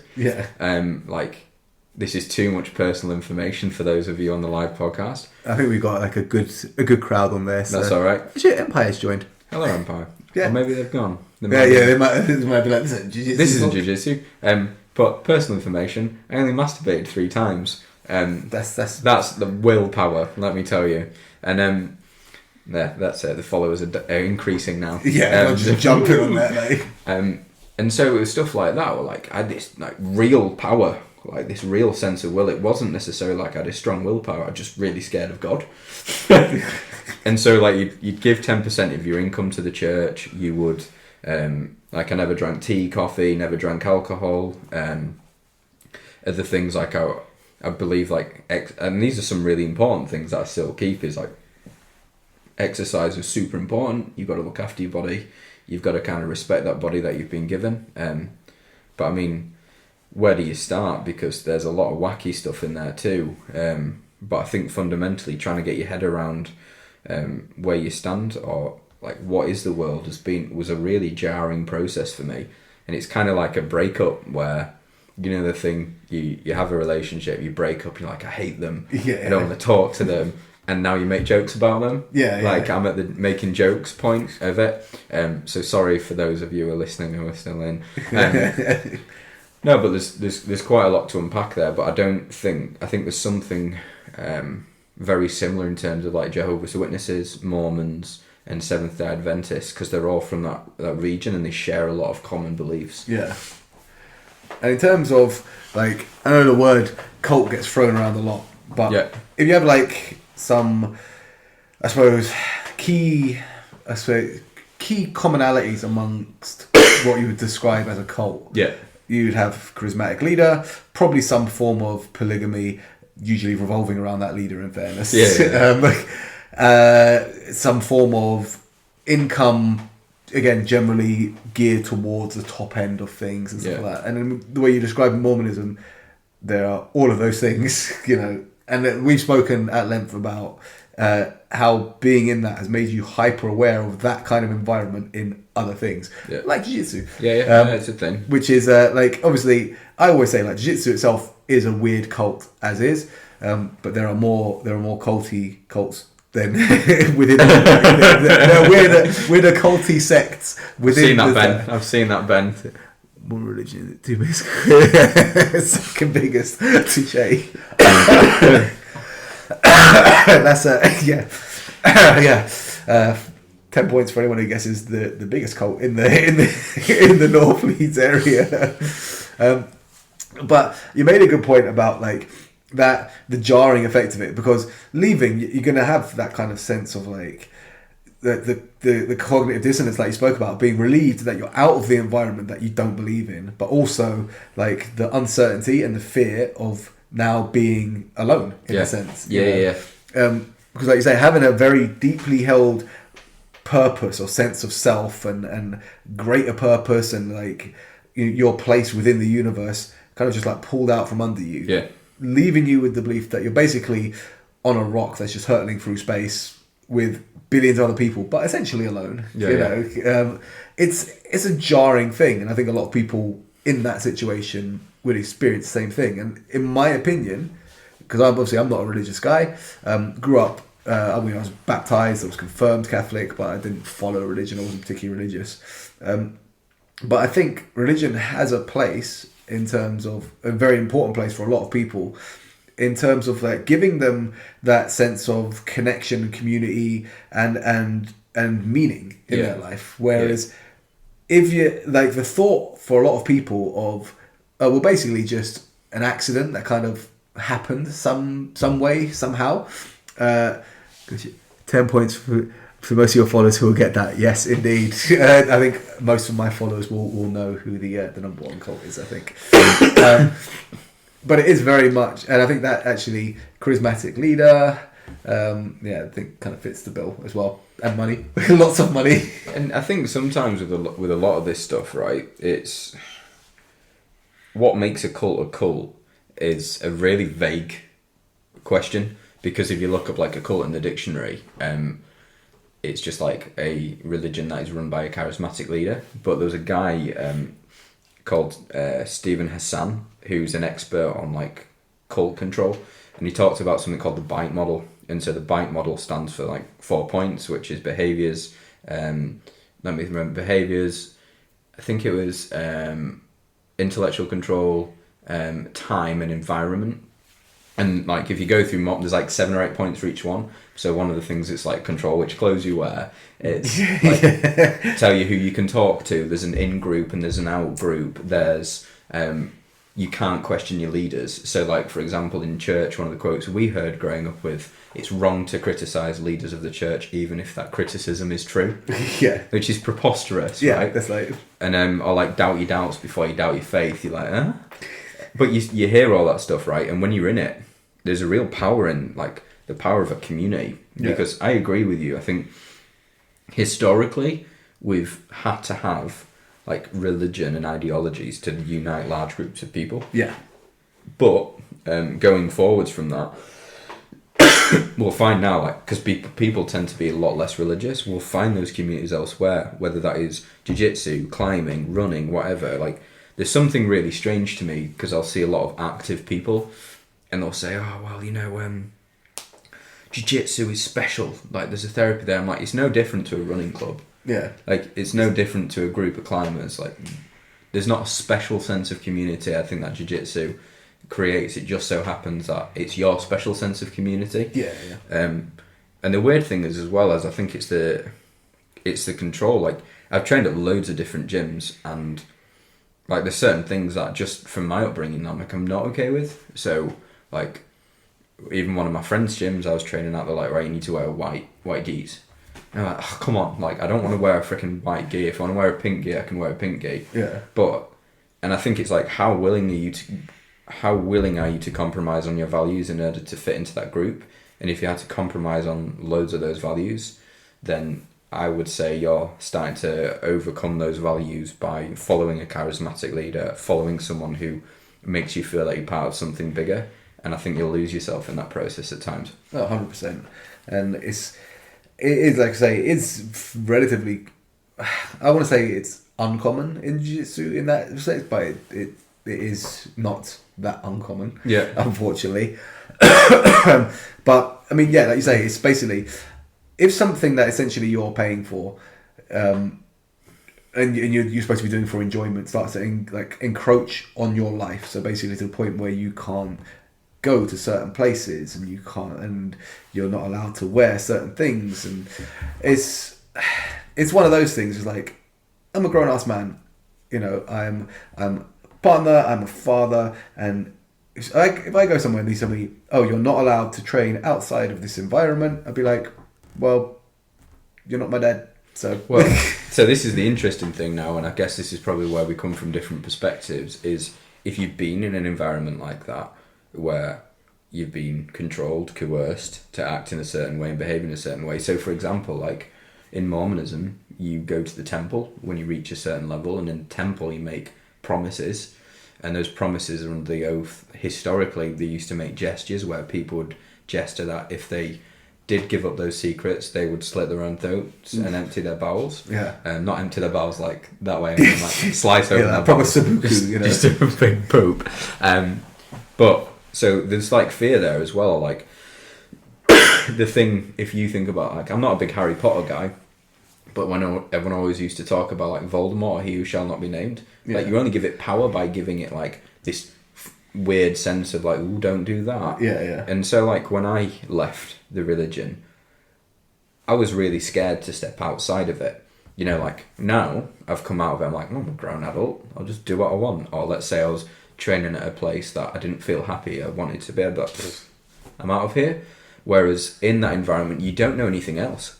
Like, this is too much personal information for those of you on the live podcast. I think we've got like a good crowd on there. So. That's all right. Actually, Empire's joined. Hello, Empire. Or maybe they've gone. They might be like, this isn't jiu-jitsu. But personal information, I only masturbated 3 times. That's the willpower, let me tell you. And that's it. The followers are increasing now. I'm just jumping on that, like. And so it was stuff like that. Where, like, I had this like real power, like this real sense of will. It wasn't necessarily like I had a strong willpower. I was just really scared of God. And so, like, you'd give 10% of your income to the church. You would, like, I never drank tea, coffee, never drank alcohol. Other things, like, I believe, like, and these are some really important things that I still keep, is, like, exercise is super important. You've got to look after your body. You've got to kind of respect that body that you've been given. But, I mean, where do you start? Because there's a lot of wacky stuff in there too. But I think fundamentally trying to get your head around where you stand, or like what is the world, was a really jarring process for me. And it's kind of like a breakup where, the thing, you have a relationship, you break up, you're like, I hate them, I don't want to talk to them, and now you make jokes about them. I'm at the making jokes point of it. So sorry for those of you who are listening who are still in. No, but there's quite a lot to unpack there. But I think there's something very similar in terms of like Jehovah's Witnesses, Mormons, and Seventh-day Adventists, because they're all from that region and they share a lot of common beliefs. Yeah. And in terms of, like, I know the word cult gets thrown around a lot, but if you have like some, I suppose, key commonalities amongst what you would describe as a cult. Yeah. You'd have charismatic leader, probably some form of polygamy. usually revolving around that leader, in fairness. Some form of income, again, generally geared towards the top end of things and stuff like that. And then the way you describe Mormonism, there are all of those things, and we've spoken at length about how being in that has made you hyper aware of that kind of environment in other things, like jiu-jitsu. It's a thing. Which is obviously, I always say jiu-jitsu itself is a weird cult as is, but there are more culty cults than within. There are weirder culty sects within. I've seen that, Ben. One religion, two biggest, second biggest touche. That's 10 points for anyone who guesses the biggest cult in the North Leeds area. But you made a good point about that, the jarring effect of it, because leaving, you're going to have that kind of sense of the cognitive dissonance that you spoke about, being relieved that you're out of the environment that you don't believe in, but also the uncertainty and the fear of now being alone in a sense. Because like you say, having a very deeply held purpose or sense of self and greater purpose and your place within the universe kind of just pulled out from under you, leaving you with the belief that you're basically on a rock that's just hurtling through space with billions of other people, but essentially alone. It's a jarring thing, and I think a lot of people in that situation would experience the same thing. And in my opinion, because I'm not a religious guy, grew up, I was baptized, I was confirmed Catholic, but I didn't follow religion, I wasn't particularly religious. But I think religion has a place, in terms of a very important place for a lot of people, in terms of giving them that sense of connection and community and meaning in their life. Whereas if you the thought for a lot of people of basically just an accident that kind of happened some way somehow. 10 points for most of your followers who will get that. Yes, indeed. I think most of my followers will know who the number one cult is, I think. But it is very much, and I think that actually charismatic leader, I think kind of fits the bill as well. And money, lots of money. And I think sometimes with a lot of this stuff, right, it's what makes a cult is a really vague question, because if you look up a cult in the dictionary, it's just a religion that is run by a charismatic leader. But there was a guy called Stephen Hassan, who's an expert on cult control, and he talked about something called the bite model. And so the bite model stands for 4 points, which is behaviors. Let me remember behaviors. I think it was intellectual control, time, and environment. And if you go through there's 7 or 8 points for each one. So one of the things, it's control which clothes you wear. It's tell you who you can talk to. There's an in group and there's an out group. There's you can't question your leaders. So for example, in church, one of the quotes we heard growing up with, it's wrong to criticize leaders of the church even if that criticism is true. Which is preposterous, right? That's and or doubt your doubts before you doubt your faith. You're huh? But you hear all that stuff, right? And when you're in it, there's a real power in the power of a community. Because I agree with you. I think historically we've had to have religion and ideologies to unite large groups of people. But going forwards from that, we'll find now, because people tend to be a lot less religious, we'll find those communities elsewhere, whether that is jiu-jitsu, climbing, running, whatever. There's something really strange to me, because I'll see a lot of active people, and they'll say, oh, well, jiu-jitsu is special. There's a therapy there. I'm it's no different to a running club. It's no different to a group of climbers. There's not a special sense of community. I think that jiu-jitsu creates. It just so happens that it's your special sense of community. And the weird thing is, as well, as I think it's the control. I've trained at loads of different gyms, and there's certain things that just from my upbringing I'm not okay with. So even one of my friends' gyms I was training at, they're right, you need to wear white gis. And I'm oh, come on, I don't want to wear a freaking white gi. If I want to wear a pink gi, I can wear a pink gi. Yeah. And I think it's how willing are you to how willing are you to compromise on your values in order to fit into that group? And if you had to compromise on loads of those values, then I would say you're starting to overcome those values by following a charismatic leader, following someone who makes you feel like you're part of something bigger. And I think you'll lose yourself in that process at times. Oh, 100%. And it is, like I say, it's relatively, I want to say it's uncommon in jiu-jitsu in that respect, but it is not that uncommon, unfortunately. But, I mean, yeah, like you say, it's basically, if something that essentially you're paying for, and you're supposed to be doing for enjoyment, starts to encroach on your life, so basically to the point where you can't go to certain places and you're not allowed to wear certain things, and it's one of those things. It's like, I'm a grown ass man, I'm a partner, I'm a father, and if I go somewhere and they tell me, oh, you're not allowed to train outside of this environment, I'd be like, well, you're not my dad. So so this is the interesting thing now, and I guess this is probably where we come from different perspectives, is if you've been in an environment like that where you've been controlled, coerced to act in a certain way and behave in a certain way. So for example, like in Mormonism, you go to the temple when you reach a certain level, and in the temple you make promises, and those promises are under the oath. Historically, they used to make gestures where people would gesture that if they did give up those secrets, they would slit their own throats and empty their bowels. Not empty their bowels like that way, I mean, like slice open their proper bowels. seppuku, Just a big poop. But so there's like fear there as well. Like the thing, if you think about, like, I'm not a big Harry Potter guy, but when everyone always used to talk about like Voldemort, he who shall not be named, like you only give it power by giving it like this weird sense of like, ooh, don't do that. And so like when I left the religion, I was really scared to step outside of it. Like now I've come out of it, I'm like, I'm a grown adult, I'll just do what I want. Or let's say I was training at a place that I didn't feel happy, I wanted to be able to, I'm out of here. Whereas in that environment, you don't know anything else.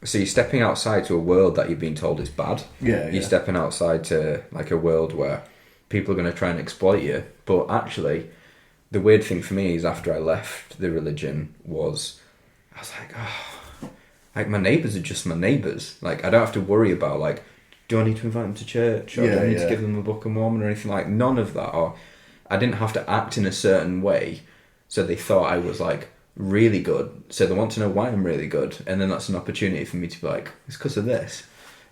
So you're stepping outside to a world that you've been told is bad. You're stepping outside to like a world where people are going to try and exploit you. But actually, the weird thing for me is after I left the religion I was like, oh, like my neighbours are just my neighbours. Like I don't have to worry about like, do I need to invite them to church, or do I need to give them a Book of Mormon or anything, like none of that. Or I didn't have to act in a certain way, so they thought I was like really good, so they want to know why I'm really good, and then that's an opportunity for me to be like, it's because of this.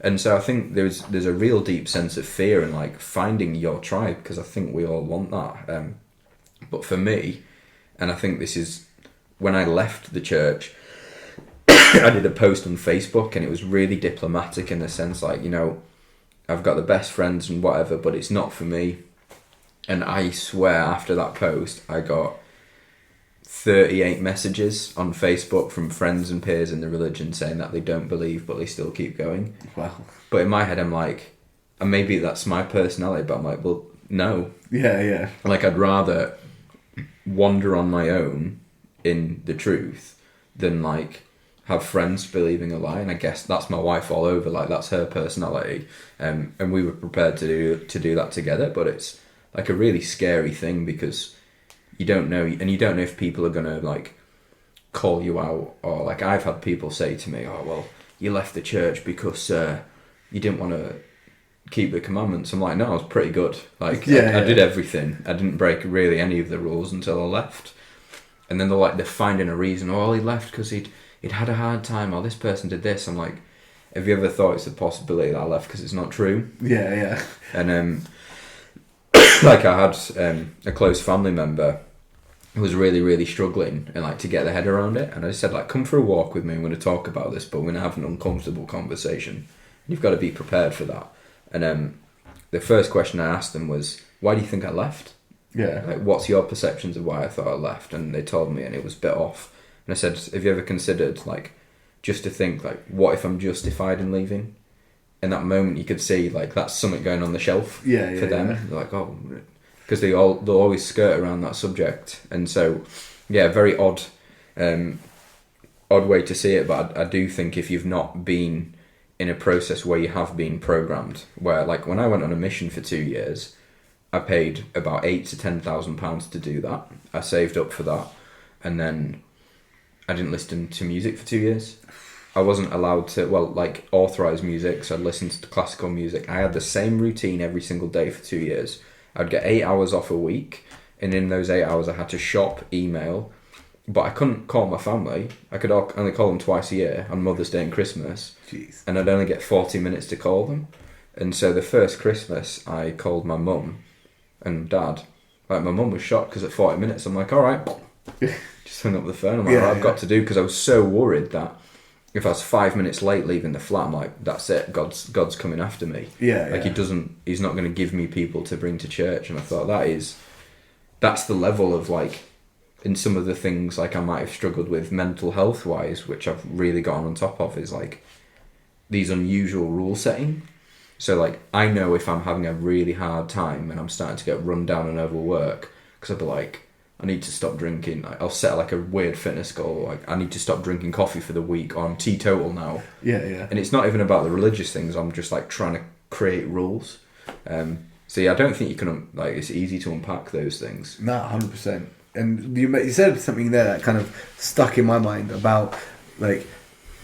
And so I think there's a real deep sense of fear in like finding your tribe, because I think we all want that. But for me, and I think this is when I left the church, I did a post on Facebook, and it was really diplomatic in the sense like, I've got the best friends and whatever, but it's not for me. And I swear after that post, I got 38 messages on Facebook from friends and peers in the religion saying that they don't believe, but they still keep going. Wow. But in my head, I'm like, and maybe that's my personality, but I'm like, well, no. Yeah. Like, I'd rather wander on my own in the truth than, like, have friends believing a lie. And I guess that's my wife all over. Like, that's her personality. And we were prepared to do that together. But it's, like, a really scary thing because you don't know, and you don't know if people are going to, like, call you out. Or, like, I've had people say to me, oh, well, you left the church because you didn't want to keep the commandments. I'm like, no, I was pretty good. Like, I did everything. I didn't break really any of the rules until I left. And then they're finding a reason. Oh, he left because he'd had a hard time, or this person did this. I'm like, have you ever thought it's a possibility that I left because it's not true? Yeah. And like I had a close family member who was really, really struggling and like to get their head around it. And I just said, like, come for a walk with me. I'm going to talk about this, but we're going to have an uncomfortable conversation. You've got to be prepared for that. And the first question I asked them was, why do you think I left? Yeah. Like, what's your perceptions of why I thought I left? And they told me, and it was a bit off. And I said, have you ever considered, like, just to think, like, what if I'm justified in leaving? In that moment, you could see, like, that's something going on the shelf for them. Yeah. They're like, oh, because they'll always skirt around that subject. And so, yeah, very odd way to see it. But I do think if you've not been in a process where you have been programmed, where, like, when I went on a mission for 2 years, I paid about £8,000 to £10,000 to do that. I saved up for that, and then I didn't listen to music for 2 years. I wasn't allowed to, authorise music, so I'd listen to classical music. I had the same routine every single day for 2 years. I'd get 8 hours off a week, and in those 8 hours I had to shop, email, but I couldn't call my family. I could only call them twice a year, on Mother's Day and Christmas. Jeez. And I'd only get 40 minutes to call them. And so the first Christmas, I called my mum and dad. Like, my mum was shocked, because at 40 minutes, I'm like, all right. Just hung up the phone. I'm like, I've got to do, because I was so worried that if I was 5 minutes late leaving the flat, I'm like, that's it. God's coming after me. He's not going to give me people to bring to church. And I thought that's the level of, like, in some of the things, like, I might have struggled with mental health wise, which I've really gotten on top of, is like these unusual rule setting. So, like, I know if I'm having a really hard time and I'm starting to get run down and overwork, because I'll be like, I need to stop drinking. I'll set like a weird fitness goal. Like, I need to stop drinking coffee for the week, or I'm teetotal now. Yeah. And it's not even about the religious things. I'm just like trying to create rules. So yeah, I don't think you can, like, it's easy to unpack those things. No, 100%. And you said something there that kind of stuck in my mind about, like,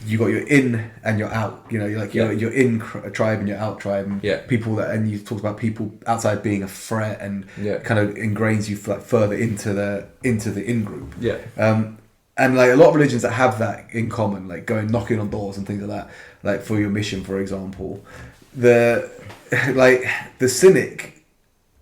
you got your in and your out. You know, you're in a tribe and you're out tribe. And people that, and you talked about people outside being a threat, and kind of ingrains you further into the in group. Yeah. And like a lot of religions that have that in common, like going knocking on doors and things like that, like for your mission, for example, the cynic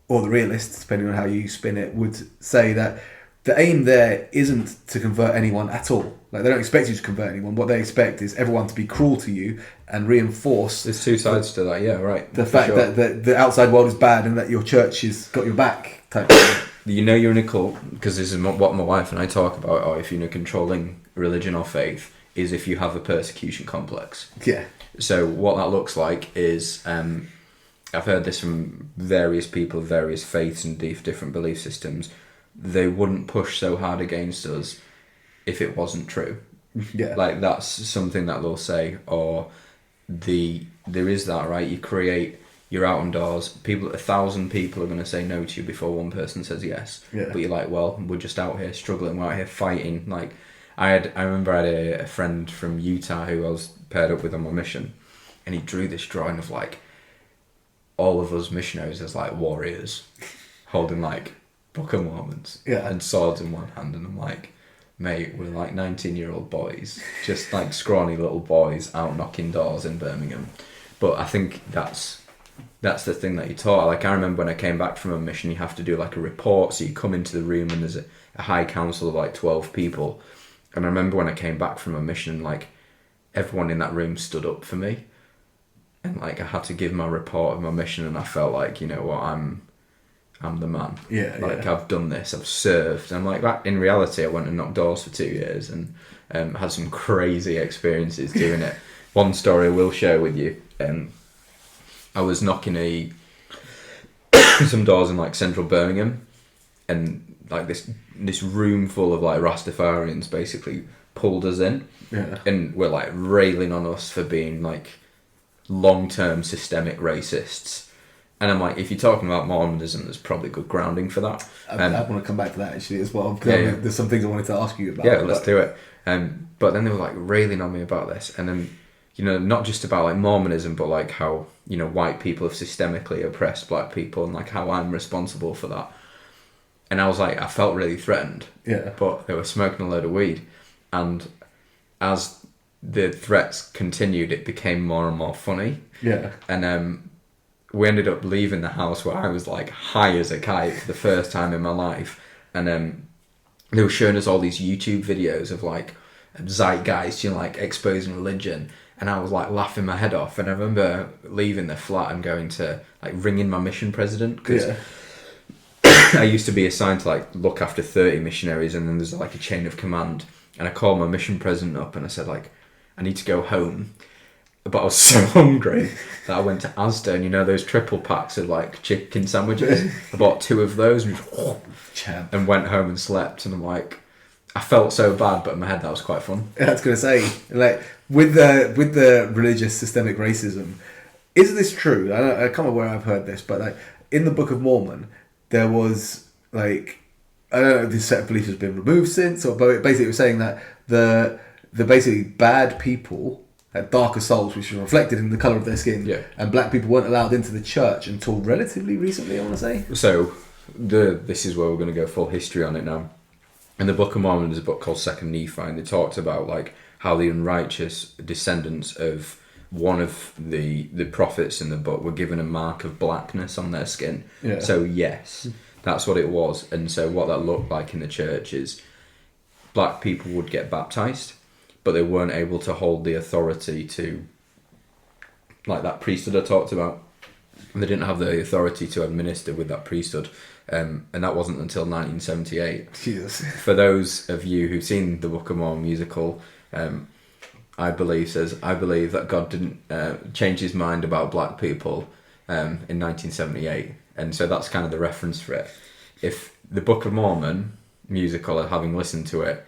or the realist, depending on how you spin it, would say that the aim there isn't to convert anyone at all. Like, they don't expect you to convert anyone. What they expect is everyone to be cruel to you and reinforce. There's two sides to that, yeah, right. The fact that the outside world is bad and that your church has got your back type thing. You know you're in a cult, because this is what my wife and I talk about, or if you're in a controlling religion or faith, is if you have a persecution complex. Yeah. So what that looks like is, I've heard this from various people, various faiths and different belief systems. They wouldn't push so hard against us if it wasn't true. Yeah. Like, that's something that they'll say. Or there is that, right? You're out on doors. 1,000 people are going to say no to you before one person says yes. Yeah. But you're like, well, we're just out here struggling. We're out here fighting. Like, I remember I had a friend from Utah who I was paired up with on my mission, and he drew this drawing of, like, all of us missionaries as, like, warriors holding, like, Book of Mormons and swords in one hand, and I'm like, mate, we're like 19-year-old boys, just like scrawny little boys out knocking doors in Birmingham. But I think that's the thing that you taught. Like, I remember when I came back from a mission, you have to do like a report, so you come into the room and there's a high council of like 12 people, and I remember when I came back from a mission, like, everyone in that room stood up for me, and like I had to give my report of my mission, and I felt like, you know what, I'm the man. I've done this, I've served. And like that, in reality, I went and knocked doors for 2 years and had some crazy experiences doing it. One story I will share with you. I was knocking some doors in like central Birmingham, and like this room full of like Rastafarians basically pulled us in, and were like railing on us for being like long-term systemic racists. And I'm like, if you're talking about Mormonism, there's probably good grounding for that. I want to come back to that actually as well. There's some things I wanted to ask you about. Yeah, let's do it. But then they were like railing on me about this, and then, you know, not just about like Mormonism, but like how, you know, white people have systemically oppressed black people, and like how I'm responsible for that. And I was like, I felt really threatened. Yeah. But they were smoking a load of weed, and as the threats continued, it became more and more funny. Yeah. And we ended up leaving the house where I was like high as a kite for the first time in my life, and they were showing us all these YouTube videos of like zeitgeist, you know, like exposing religion, and I was like laughing my head off. And I remember leaving the flat and going to like ringing my mission president, because I used to be assigned to like look after 30 missionaries, and then there's like a chain of command, and I called my mission president up and I said, like, I need to go home. But I was so hungry that I went to Asda, and you know those triple packs of like chicken sandwiches? I bought 2 of those and went home and slept. And I'm like, I felt so bad, but in my head that was quite fun. Yeah, I was going to say, like, with the religious systemic racism, is this true? I can't remember where I've heard this, but like, in the Book of Mormon, there was like, I don't know if this set of beliefs has been removed since, or but basically it was saying that the basically bad people had darker souls, which were reflected in the colour of their skin, Yeah. and black people weren't allowed into the church until relatively recently, I want to say. So this is where we're going to go full history on it now. In the Book of Mormon, there's a book called Second Nephi, and they talked about like how the unrighteous descendants of one of the prophets in the book were given a mark of blackness on their skin. Yeah. So yes, that's what it was. And so what that looked like in the church is black people would get baptized, but they weren't able to hold the authority to, like that priesthood I talked about. They didn't have the authority to administer with that priesthood. And that wasn't until 1978. Jesus. For those of you who've seen the Book of Mormon musical, I believe that God didn't change his mind about black people in 1978. And so that's kind of the reference for it. If the Book of Mormon musical, having listened to it,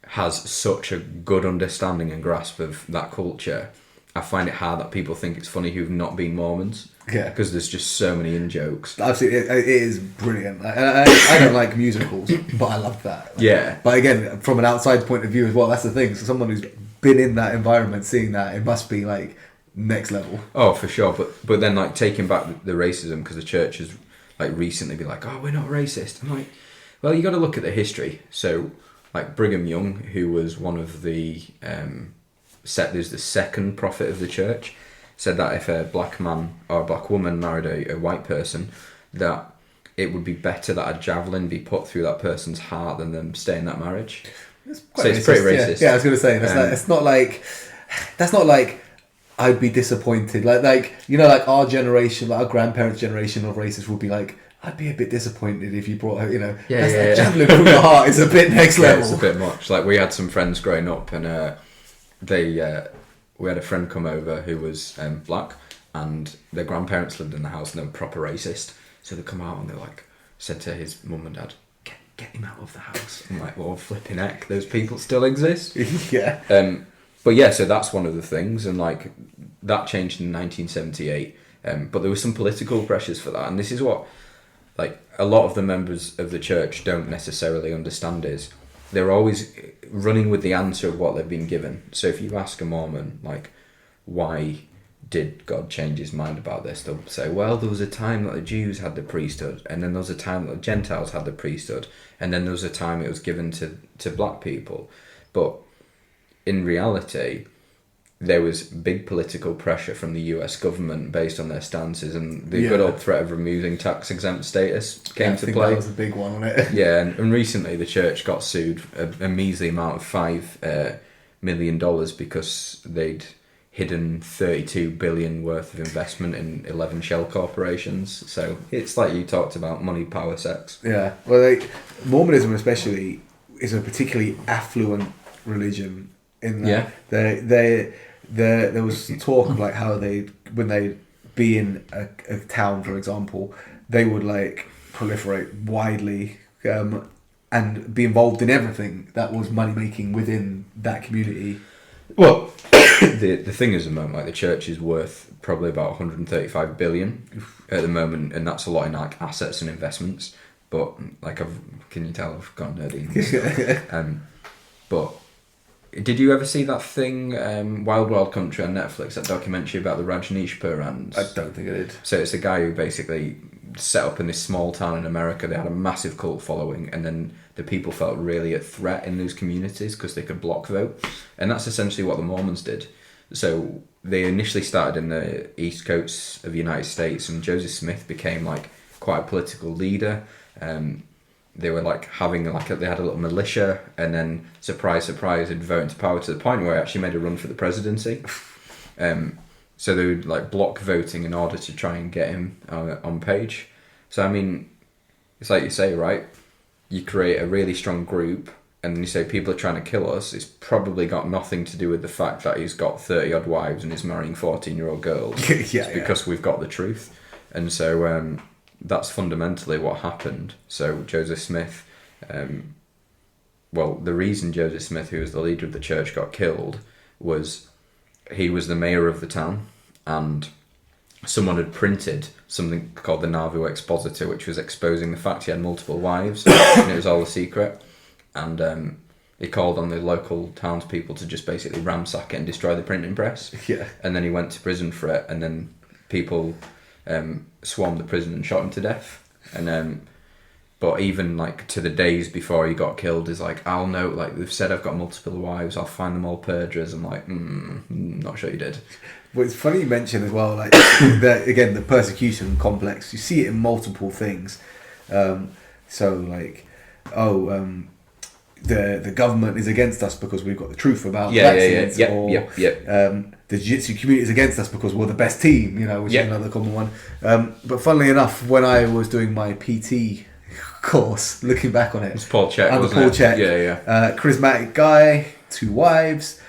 has such a good understanding and grasp of that culture, I find it hard that people think it's funny who've not been Mormons. Yeah. Because there's just so many in-jokes. Absolutely, it is brilliant. I don't like musicals, but I love that. Yeah. But again, from an outside point of view as well, that's the thing. So someone who's been in that environment, seeing that, it must be like next level. Oh, for sure. But then like taking back the racism, because the church has like recently been like, oh, we're not racist. I'm like, well, you got to look at the history. So like Brigham Young, who was one of the there's the second prophet of the church, said that if a black man or a black woman married a white person, that it would be better that a javelin be put through that person's heart than them stay in that marriage. It's pretty racist. Yeah, I was going to say that's not like I'd be disappointed. Like you know, like our generation, like our grandparents' generation of racists would be like, I'd be a bit disappointed if you brought, a javelin through the heart is a bit next level. It's a bit much. Like we had some friends growing up, and we had a friend come over who was black, and their grandparents lived in the house, and they were proper racist. So they come out and they like said to his mum and dad, "Get him out of the house." I'm like, "Well, flipping heck, those people still exist." Yeah. But yeah, so that's one of the things, and like that changed in 1978. But there were some political pressures for that, and this is what like a lot of the members of the church don't necessarily understand is they're always running with the answer of what they've been given. So if you ask a Mormon, like, why did God change his mind about this? They'll say, well, there was a time that the Jews had the priesthood, and then there was a time that the Gentiles had the priesthood, and then there was a time it was given to black people. But in reality, there was big political pressure from the US government based on their stances, and the good old threat of removing tax-exempt status came to play. That was a big one, wasn't it? Yeah, and recently the church got sued a measly amount of $5 million because they'd hidden $32 billion worth of investment in 11 shell corporations. So it's like you talked about, money, power, sex. Yeah, well, Mormonism especially is a particularly affluent religion in that there was talk of like how when they'd be in a town, for example, they would like proliferate widely and be involved in everything that was money making within that community. Well, the thing is, at the moment, like the church is worth probably about 135 billion at the moment, and that's a lot in like assets and investments. But like, can you tell I've gone nerdy? But did you ever see that thing, Wild Wild Country on Netflix, that documentary about the Rajneeshpurans? I don't think I did. So it's a guy who basically set up in this small town in America. They had a massive cult following, and then the people felt really a threat in those communities because they could block vote. And that's essentially what the Mormons did. So they initially started in the East Coast of the United States, and Joseph Smith became like quite a political leader. They were like having they had a little militia, and then surprise, he'd vote into power to the point where he actually made a run for the presidency. So they would like block voting in order to try and get him on page. So I mean, it's like you say, right? You create a really strong group, and then you say people are trying to kill us. It's probably got nothing to do with the fact that he's got 30 odd wives and is marrying 14-year-old girls. It's because we've got the truth, and so. That's fundamentally what happened. So Joseph Smith, the reason Joseph Smith, who was the leader of the church, got killed was he was the mayor of the town, and someone had printed something called the Nauvoo Expositor, which was exposing the fact he had multiple wives, and it was all a secret. And he called on the local townspeople to just basically ransack it and destroy the printing press. Yeah. And then he went to prison for it, and then people swarmed the prison and shot him to death. And but even like to the days before he got killed, is like, I'll know, like they've said I've got multiple wives, I'll find them all perjurers. I'm like, not sure you did. Well, it's funny you mention as well, like the persecution complex. You see it in multiple things. So like, the government is against us because we've got the truth about vaccines, the jiu-jitsu community is against us because we're the best team, which is another common one. But funnily enough, when I was doing my PT course, looking back on it, was Paul Check, under wasn't Paul it? Check, charismatic guy, 2 wives.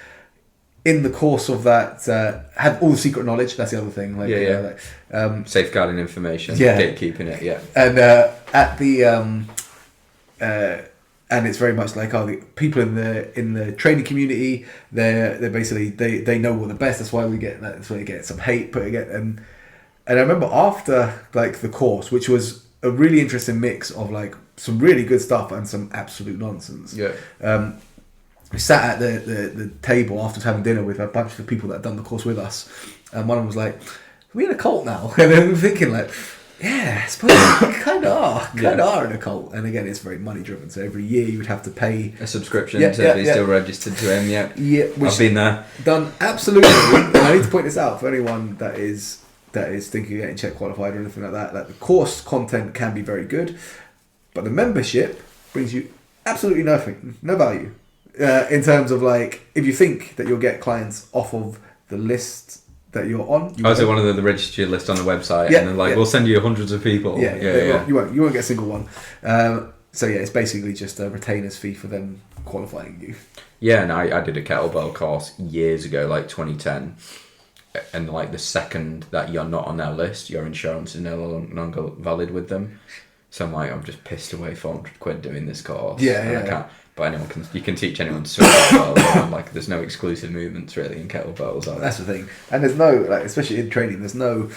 In the course of that, had all the secret knowledge. That's the other thing. Safeguarding information, gatekeeping it, And at the and it's very much like the people in the training community. They're basically they know we're the best. That's why we get some hate. And I remember after like the course, which was a really interesting mix of like some really good stuff and some absolute nonsense. Yeah. We sat at the table after having dinner with a bunch of people that had done the course with us, and one of them was like, "Are we in a cult now?" And then we were thinking like, "Yeah, I suppose we kind of are in a cult." And again, it's very money driven. So every year you would have to pay a subscription to be still registered to him. Yeah, I've been there. Done absolutely. And I need to point this out for anyone that is thinking of getting check qualified or anything like that. Like the course content can be very good, but the membership brings you absolutely nothing, no value. In terms of like, if you think that you'll get clients off of the list that you're on, is it one of the registered list on the website? And then we'll send you hundreds of people. You won't get a single one. So it's basically just a retainer's fee for them qualifying you. Yeah, and I did a kettlebell course years ago, like 2010, and like the second that you're not on their list, your insurance is no longer valid with them. So I'm like, I'm just pissed away £400 doing this course. I can't. But you can teach anyone to swim kettlebell. Like, there's no exclusive movements really in kettlebells. That's the thing, and there's no especially in training. There's no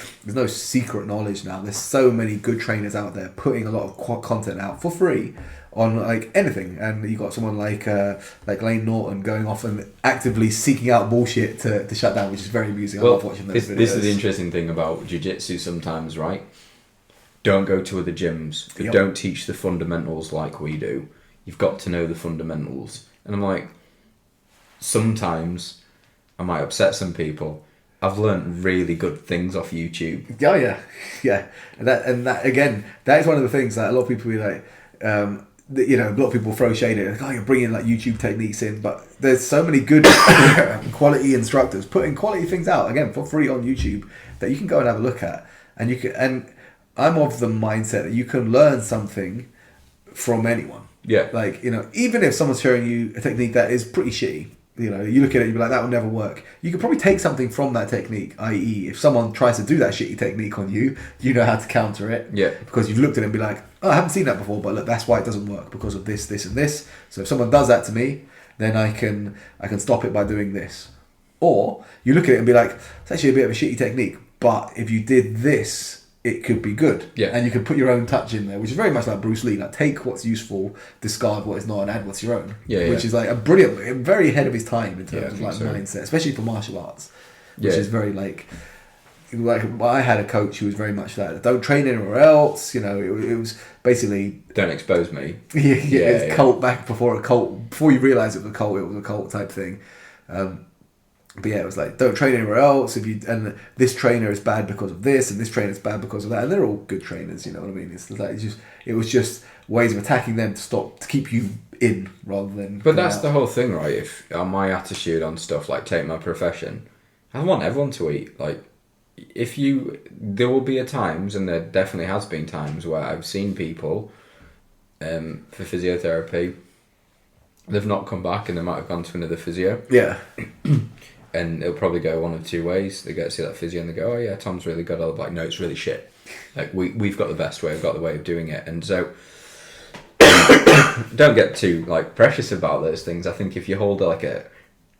secret knowledge now. There's so many good trainers out there putting a lot of content out for free on like anything, and you got someone like Lane Norton going off and actively seeking out bullshit to shut down, which is very amusing. I love watching those videos. This is the interesting thing about jiu-jitsu sometimes, right? Don't go to other gyms. They don't teach the fundamentals like we do. You've got to know the fundamentals. And I'm like, sometimes I might upset some people. I've learned really good things off YouTube. Yeah. And that again, that is one of the things that a lot of people be like, a lot of people throw shade at it. Like, you're bringing like YouTube techniques in, but there's so many good quality instructors putting quality things out again for free on YouTube that you can go and have a look at. And I'm of the mindset that you can learn something from anyone. Yeah. Like, even if someone's showing you a technique that is pretty shitty, you look at it, you'd be like, that would never work. You could probably take something from that technique, i.e. if someone tries to do that shitty technique on you, you know how to counter it. Yeah. Because you've looked at it and be like, oh, I haven't seen that before, but look, that's why it doesn't work, because of this, this, and this. So if someone does that to me, then I can stop it by doing this. Or you look at it and be like, it's actually a bit of a shitty technique, but if you did this, it could be good. Yeah. And you can put your own touch in there, which is very much like Bruce Lee. Like, take what's useful, discard what is not, and add what's your own. Which is like a brilliant, very ahead of his time in terms of like mindset, especially for martial arts. Which is very like I had a coach who was very much like, don't train anywhere else. It was basically, don't expose me. It's cult back before a cult. Before you realise it was a cult type thing. But it was like, don't train anywhere else. And this trainer is bad because of this, and this trainer is bad because of that, and they're all good trainers. You know what I mean? It was just ways of attacking them to keep you in rather than. But that's the whole thing, right? If on my attitude on stuff like take my profession, I want everyone to eat. Like, there will be times, and there definitely has been times where I've seen people for physiotherapy, they've not come back, and they might have gone to another physio. Yeah. And it'll probably go one of two ways. They go to see that physio and they go, oh yeah, Tom's really good. I'll be like, no, it's really shit. Like, we've got the best way, we've got the way of doing it. And so don't get too like precious about those things. I think if you hold like a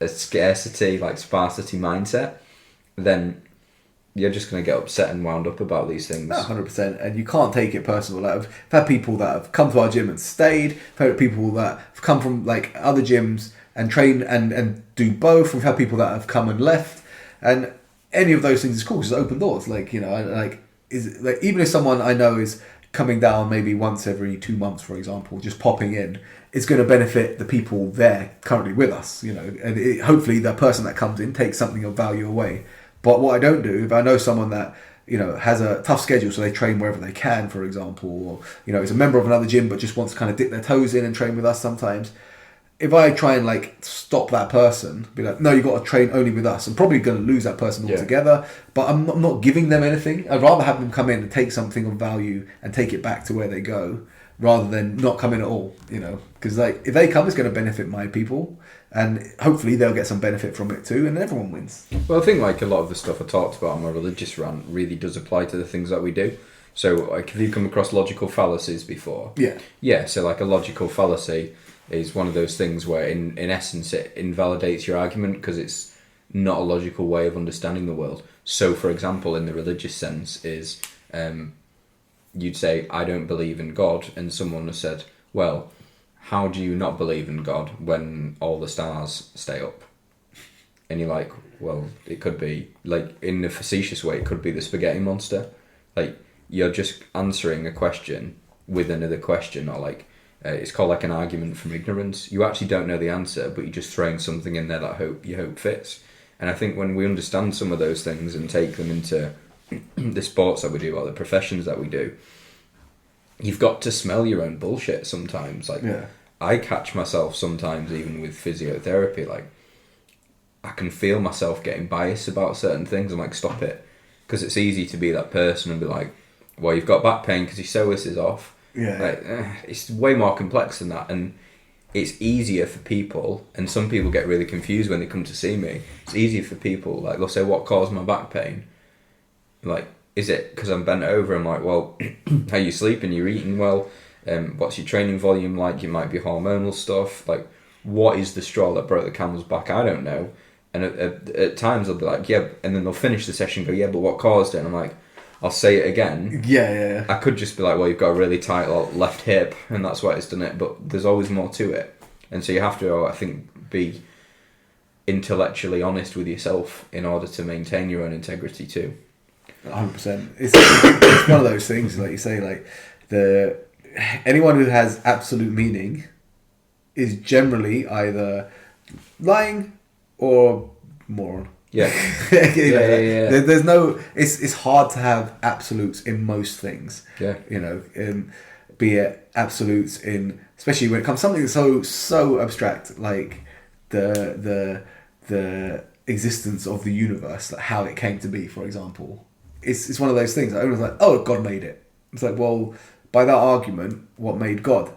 scarcity, like sparsity mindset, then you're just going to get upset and wound up about these things. 100%, and you can't take it personal. Like, I've had people that have come to our gym and stayed. I've had people that have come from like other gyms and train and do both. We've had people that have come and left, and any of those things is cool. Just open doors. Like, you know, even if someone I know is coming down maybe once every 2 months, for example, just popping in, it's going to benefit the people there currently with us, you know, and hopefully the person that comes in takes something of value away. But what I don't do, if I know someone that, you know, has a tough schedule, so they train wherever they can, for example, or, you know, is a member of another gym but just wants to kind of dip their toes in and train with us sometimes, if I try and like stop that person, be like, no, you got to train only with us, I'm probably going to lose that person altogether. But I'm not giving them anything. I'd rather have them come in and take something of value and take it back to where they go, rather than not come in at all. You know, because like if they come, it's going to benefit my people, and hopefully they'll get some benefit from it too, and everyone wins. Well, I think like a lot of the stuff I talked about on my religious rant really does apply to the things that we do. So like, have you come across logical fallacies before? Yeah. So like a logical fallacy is one of those things where in essence it invalidates your argument because it's not a logical way of understanding the world. So for example, in the religious sense is you'd say, I don't believe in God, and someone has said, well, how do you not believe in God when all the stars stay up? And you're like, well, it could be, like, in a facetious way, it could be the spaghetti monster. Like, you're just answering a question with another question, or like, it's called like an argument from ignorance. You actually don't know the answer, but you're just throwing something in there that you hope fits. And I think when we understand some of those things and take them into the sports that we do or the professions that we do, you've got to smell your own bullshit sometimes. Like, I catch myself sometimes, even with physiotherapy, like, I can feel myself getting biased about certain things. I'm like, stop it. Because it's easy to be that person and be like, well, you've got back pain because your psoas is off. Like, it's way more complex than that, and it's easier for people, and some people get really confused when they come to see me. It's easier for people, like, they'll say, what caused my back pain? Like, is it because I'm bent over? I'm like, well, how you sleeping? You're eating well? What's your training volume like? It might be hormonal stuff. Like, what is the straw that broke the camel's back? I don't know. And at times they'll be like, yeah, and then they'll finish the session and go, yeah, but what caused it? And I'm like, I'll say it again. Yeah. I could just be like, well, you've got a really tight left hip, and that's why it's done it. But there's always more to it, and so you have to, I think, be intellectually honest with yourself in order to maintain your own integrity too. 100%. It's one of those things, like you say, like anyone who has absolute meaning is generally either lying or moron. Yeah. Yeah. There's no. It's hard to have absolutes in most things. Yeah. You know, be it absolutes in, especially when it comes to something so abstract like the existence of the universe, like how it came to be, for example. It's one of those things. Everyone's like, oh, God made it. It's like, well, by that argument, what made God?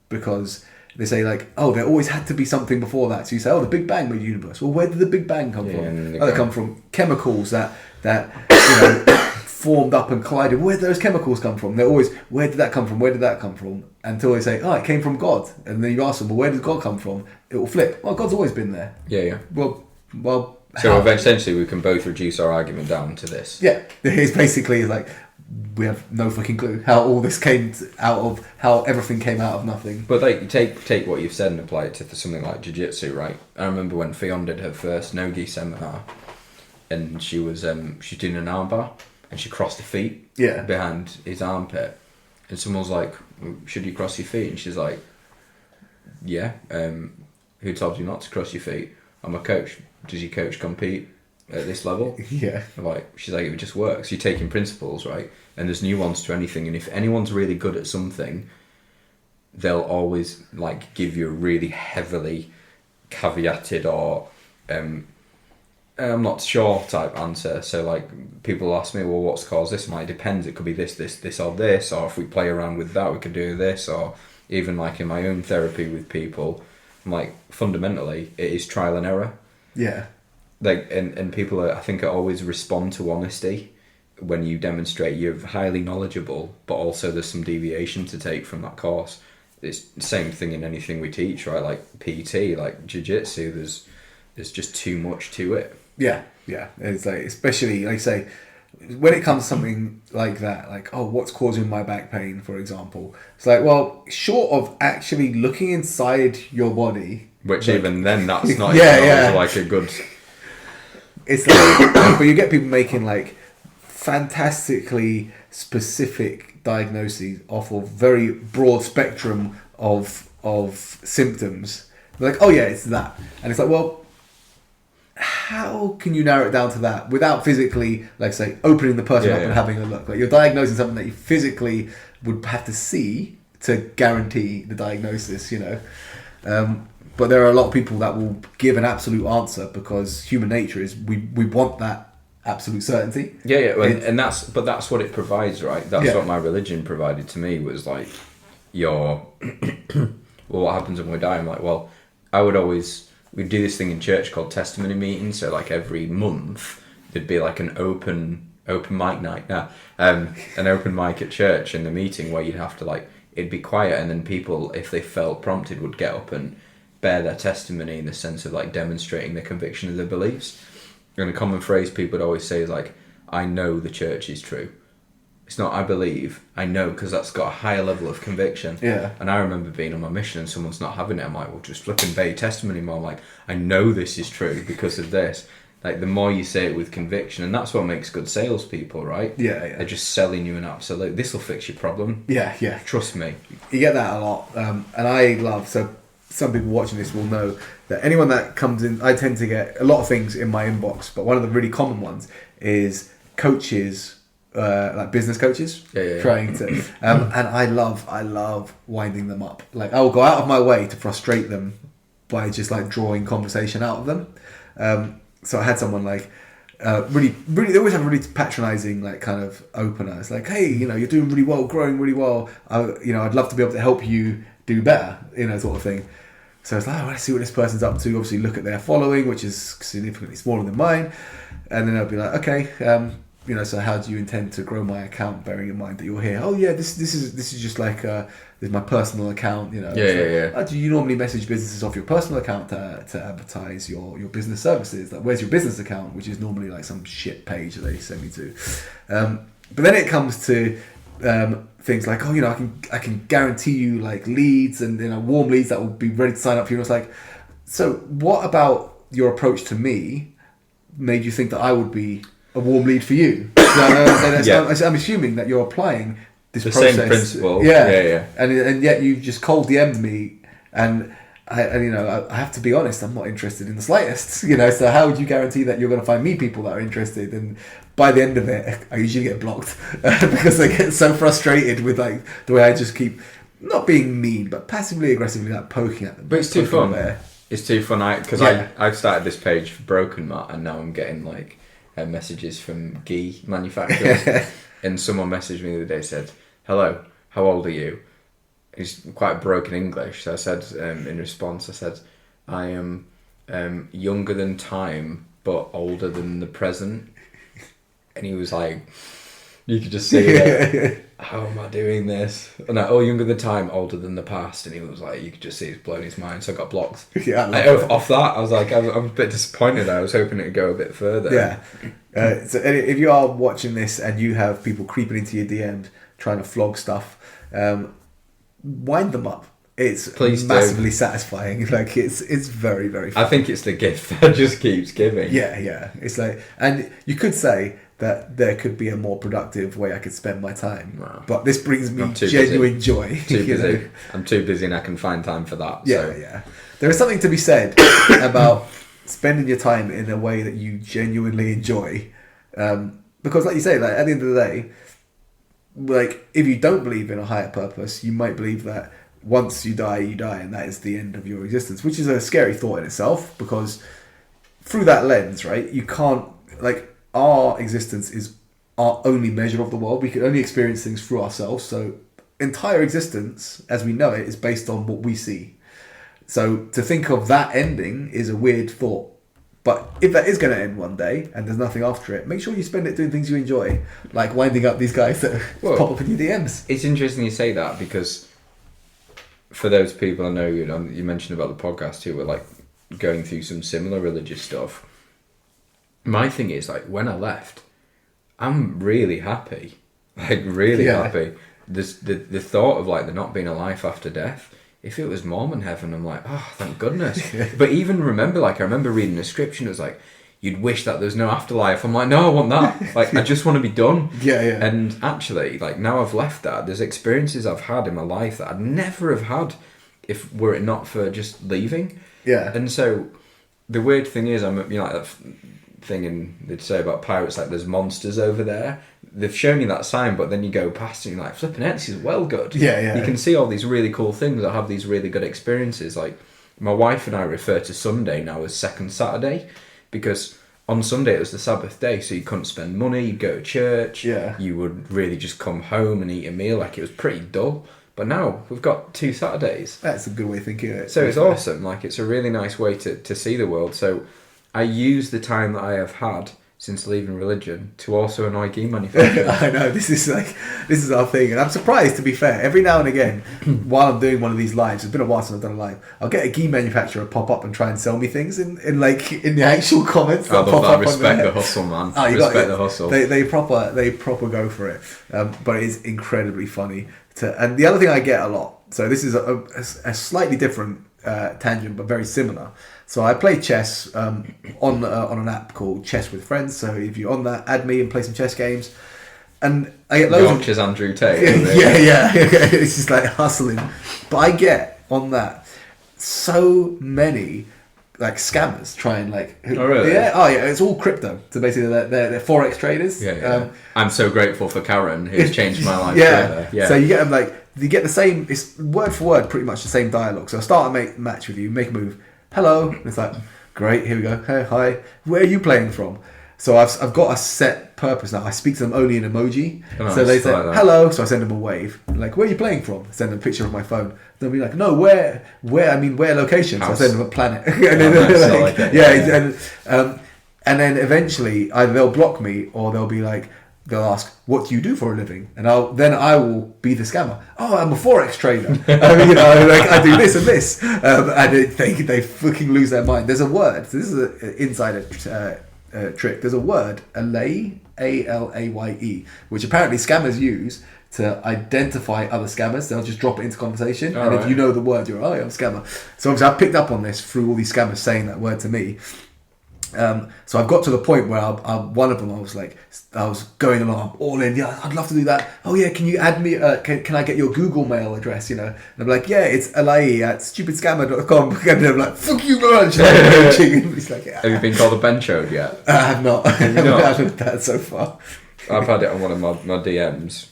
Because they say like, oh, there always had to be something before that. So you say, oh, the Big Bang made the universe. Well, where did the Big Bang come from? They come from chemicals that you know formed up and collided. Where did those chemicals come from? They're always, where did that come from? Where did that come from? Until they say, oh, it came from God. And then you ask them, well, where did God come from? It will flip. Well, God's always been there. Yeah. Well. So essentially, we can both reduce our argument down to this. Yeah, it's basically like, we have no fucking clue how all this came out of, how everything came out of nothing. But like, take what you've said and apply it to something like jiu-jitsu, right? I remember when Fionn did her first no-gi seminar, and she was she's doing an armbar, and she crossed her feet behind his armpit, and someone was like, should you cross your feet? And she's like, yeah, who told you not to cross your feet? I'm a coach. Does your coach compete at this level? Yeah. She's like, it just works. You're taking principles, right? And there's nuance to anything. And if anyone's really good at something, they'll always like give you a really heavily caveated or I'm not sure type answer. So like, people ask me, well, what's caused this? It depends. It could be this, or this, or if we play around with that, we could do this, or even like in my own therapy with people, I'm like, fundamentally, it is trial and error. Yeah. Like, and people I think always respond to honesty when you demonstrate you're highly knowledgeable, but also there's some deviation to take from that course. It's the same thing in anything we teach, right? Like PT, like jiu-jitsu, there's just too much to it. Yeah. It's like, especially like I say, when it comes to something like that, like, oh, what's causing my back pain, for example, it's like, well, short of actually looking inside your body, which like, even then, that's not like a good. It's like, but you get people making like fantastically specific diagnoses off of very broad spectrum of symptoms. They're like, oh yeah, it's that, and it's like, well, how can you narrow it down to that without physically, like, say, opening the person up and having a look? Like, you're diagnosing something that you physically would have to see to guarantee the diagnosis, you know. But there are a lot of people that will give an absolute answer because human nature is we want that absolute certainty. And that's what it provides, right? That's what my religion provided to me, was like, well, what happens when we die? I'm like, well, we'd do this thing in church called testimony meetings. So like every month there'd be like an open mic night. An open mic at church in the meeting where you'd have to, like, it'd be quiet, and then people, if they felt prompted, would get up and bear their testimony in the sense of like demonstrating their conviction of their beliefs. And a common phrase people would always say is like, I know the church is true. It's not I believe, I know, because that's got a higher level of conviction. Yeah. And I remember being on my mission and someone's not having it. I'm like, well, just flipping bear your testimony more. I'm like, I know this is true because of this. Like, the more you say it with conviction, and that's what makes good salespeople, right? Yeah. They're just selling you an absolute, this will fix your problem. Yeah. Trust me. You get that a lot. And I love, so some people watching this will know that anyone that comes in, I tend to get a lot of things in my inbox, but one of the really common ones is coaches, like business coaches, trying to, and I love winding them up. Like, I will go out of my way to frustrate them by just like drawing conversation out of them. So I had someone like, really, they always have a really patronizing, like, kind of opener. It's like, hey, you know, you're doing really well, growing really well. I'd love to be able to help you do better, you know, sort of thing. So it's like, I want to see what this person's up to. Obviously, look at their following, which is significantly smaller than mine, and then I'll be like, okay, so how do you intend to grow my account? Bearing in mind that you're here. Oh yeah, this is just like this is my personal account, you know. Do you normally message businesses off your personal account to advertise your business services? Like, where's your business account? Which is normally like some shit page that they send me to. But then it comes to things like, oh, you know, I can guarantee you like leads and, you know, warm leads that will be ready to sign up for you. And it's like, so what about your approach to me made you think that I would be a warm lead for you? I'm assuming that you're applying this process. Same principle. And yet you've just cold DM'd me, and I have to be honest, I'm not interested in the slightest. You know, so how would you guarantee that you're going to find me people that are interested? And by the end of it, I usually get blocked because I get so frustrated with like the way I just keep not being mean, but passively aggressively like poking at them. But it's too fun. It's too fun. Because I've started this page for Broken Mat, and now I'm getting like messages from gi manufacturers. And someone messaged me the other day, said, hello, how old are you? He's quite broken English. So I said, in response, I said, I am younger than time, but older than the present. And he was like, you could just see it. How am I doing this? And I, younger than time, older than the past. And he was like, you could just see it's blown his mind. So I got blocked. Off that, I was like, I'm a bit disappointed. I was hoping it would go a bit further. Yeah. So if you are watching this and you have people creeping into your DMs trying to flog stuff, wind them up. It's massively satisfying. Like, it's very, very fun. I think it's the gift that just keeps giving. Yeah. It's like, and you could say that there could be a more productive way I could spend my time. Wow. But this brings me genuine joy. Too busy. I'm too busy and I can find time for that. Yeah. There is something to be said about spending your time in a way that you genuinely enjoy. Because like you say, like, at the end of the day, like, if you don't believe in a higher purpose, you might believe that once you die, and that is the end of your existence, which is a scary thought in itself, because through that lens, right, you can't, like, our existence is our only measure of the world. We can only experience things through ourselves. So entire existence, as we know it, is based on what we see. So to think of that ending is a weird thought. But if that is going to end one day and there's nothing after it, make sure you spend it doing things you enjoy, like winding up these guys that pop up in your DMs. It's interesting you say that, because for those people I know, you mentioned about the podcast who were like going through some similar religious stuff. My thing is, like, when I left, I'm really happy. Like, really Yeah. happy. There's the thought of, like, there not being a life after death. If it was Mormon heaven, I'm like, oh, thank goodness. But even remember, like, I remember reading a scripture, it was like, you'd wish that there's no afterlife. I'm like, no, I want that. Like, I just want to be done. Yeah, yeah. And actually, like, now I've left that, there's experiences I've had in my life that I'd never have had if were it not for just leaving. Yeah. And so the weird thing is, I'm, you know, like that thing they'd say about pirates, like, there's monsters over there. They've shown you that sign, but then you go past and you're like, flipping it, this is well good. Yeah, yeah. You can see all these really cool things. I have these really good experiences. Like, my wife and I refer to Sunday now as second Saturday, because on Sunday it was the Sabbath day, so you couldn't spend money, you'd go to church, you would really just come home and eat a meal. Like, it was pretty dull. But now we've got 2 Saturdays. That's a good way of thinking of it. So it's awesome. Like, it's a really nice way to see the world. So I use the time that I have had since leaving religion to also annoy gi manufacturers. I know, this is our thing, and I'm surprised, to be fair. Every now and again, while I'm doing one of these lives, it's been a while since I've done a live, I'll get a gi manufacturer pop up and try and sell me things in the actual comments. I love that. Respect the hustle, man. Oh, respect the hustle. They proper go for it. But it is incredibly funny. And the other thing I get a lot, so this is a slightly different tangent, but very similar. So I play chess on an app called Chess with Friends. So if you're on that, add me and play some chess games. And I get loads of Andrew Tate. Yeah. It's just like hustling. But I get on that so many like scammers try and like. Oh really? Yeah. It's all crypto. So basically they're forex traders. Yeah. I'm so grateful for Karen, who's changed my life. Yeah. So you get them like you get the same. It's word for word, pretty much the same dialogue. So I start a match with you, make a move. Hello. And it's like, great, here we go. Hey, hi. Where are you playing from? So I've got a set purpose now. I speak to them only in emoji. Oh, so they say, like hello. So I send them a wave. Like, where are you playing from? Send them a picture of my phone. They'll be like, no, where location? So I send them a planet. And then and then eventually either they'll block me or they'll be like, they'll ask, what do you do for a living? And I will be the scammer. Oh, I'm a forex trader. Like I do this and this. And they fucking lose their mind. There's a word. So this is an insider trick. There's a word, alaye, A-L-A-Y-E, which apparently scammers use to identify other scammers. They'll just drop it into conversation. If you know the word, you're, I'm a scammer. So obviously I picked up on this through all these scammers saying that word to me. So I've got to the point where one of them, I was going along, I'm all in, yeah, I'd love to do that. Oh yeah, can you add me, can I get your Google mail address, And I'm like, yeah, it's alaye@stupidscammer.com. And they're like, fuck you, man. He's like, yeah. Have you been called a benchoed yet? I have not. I haven't had that so far. I've had it on one of my DMs.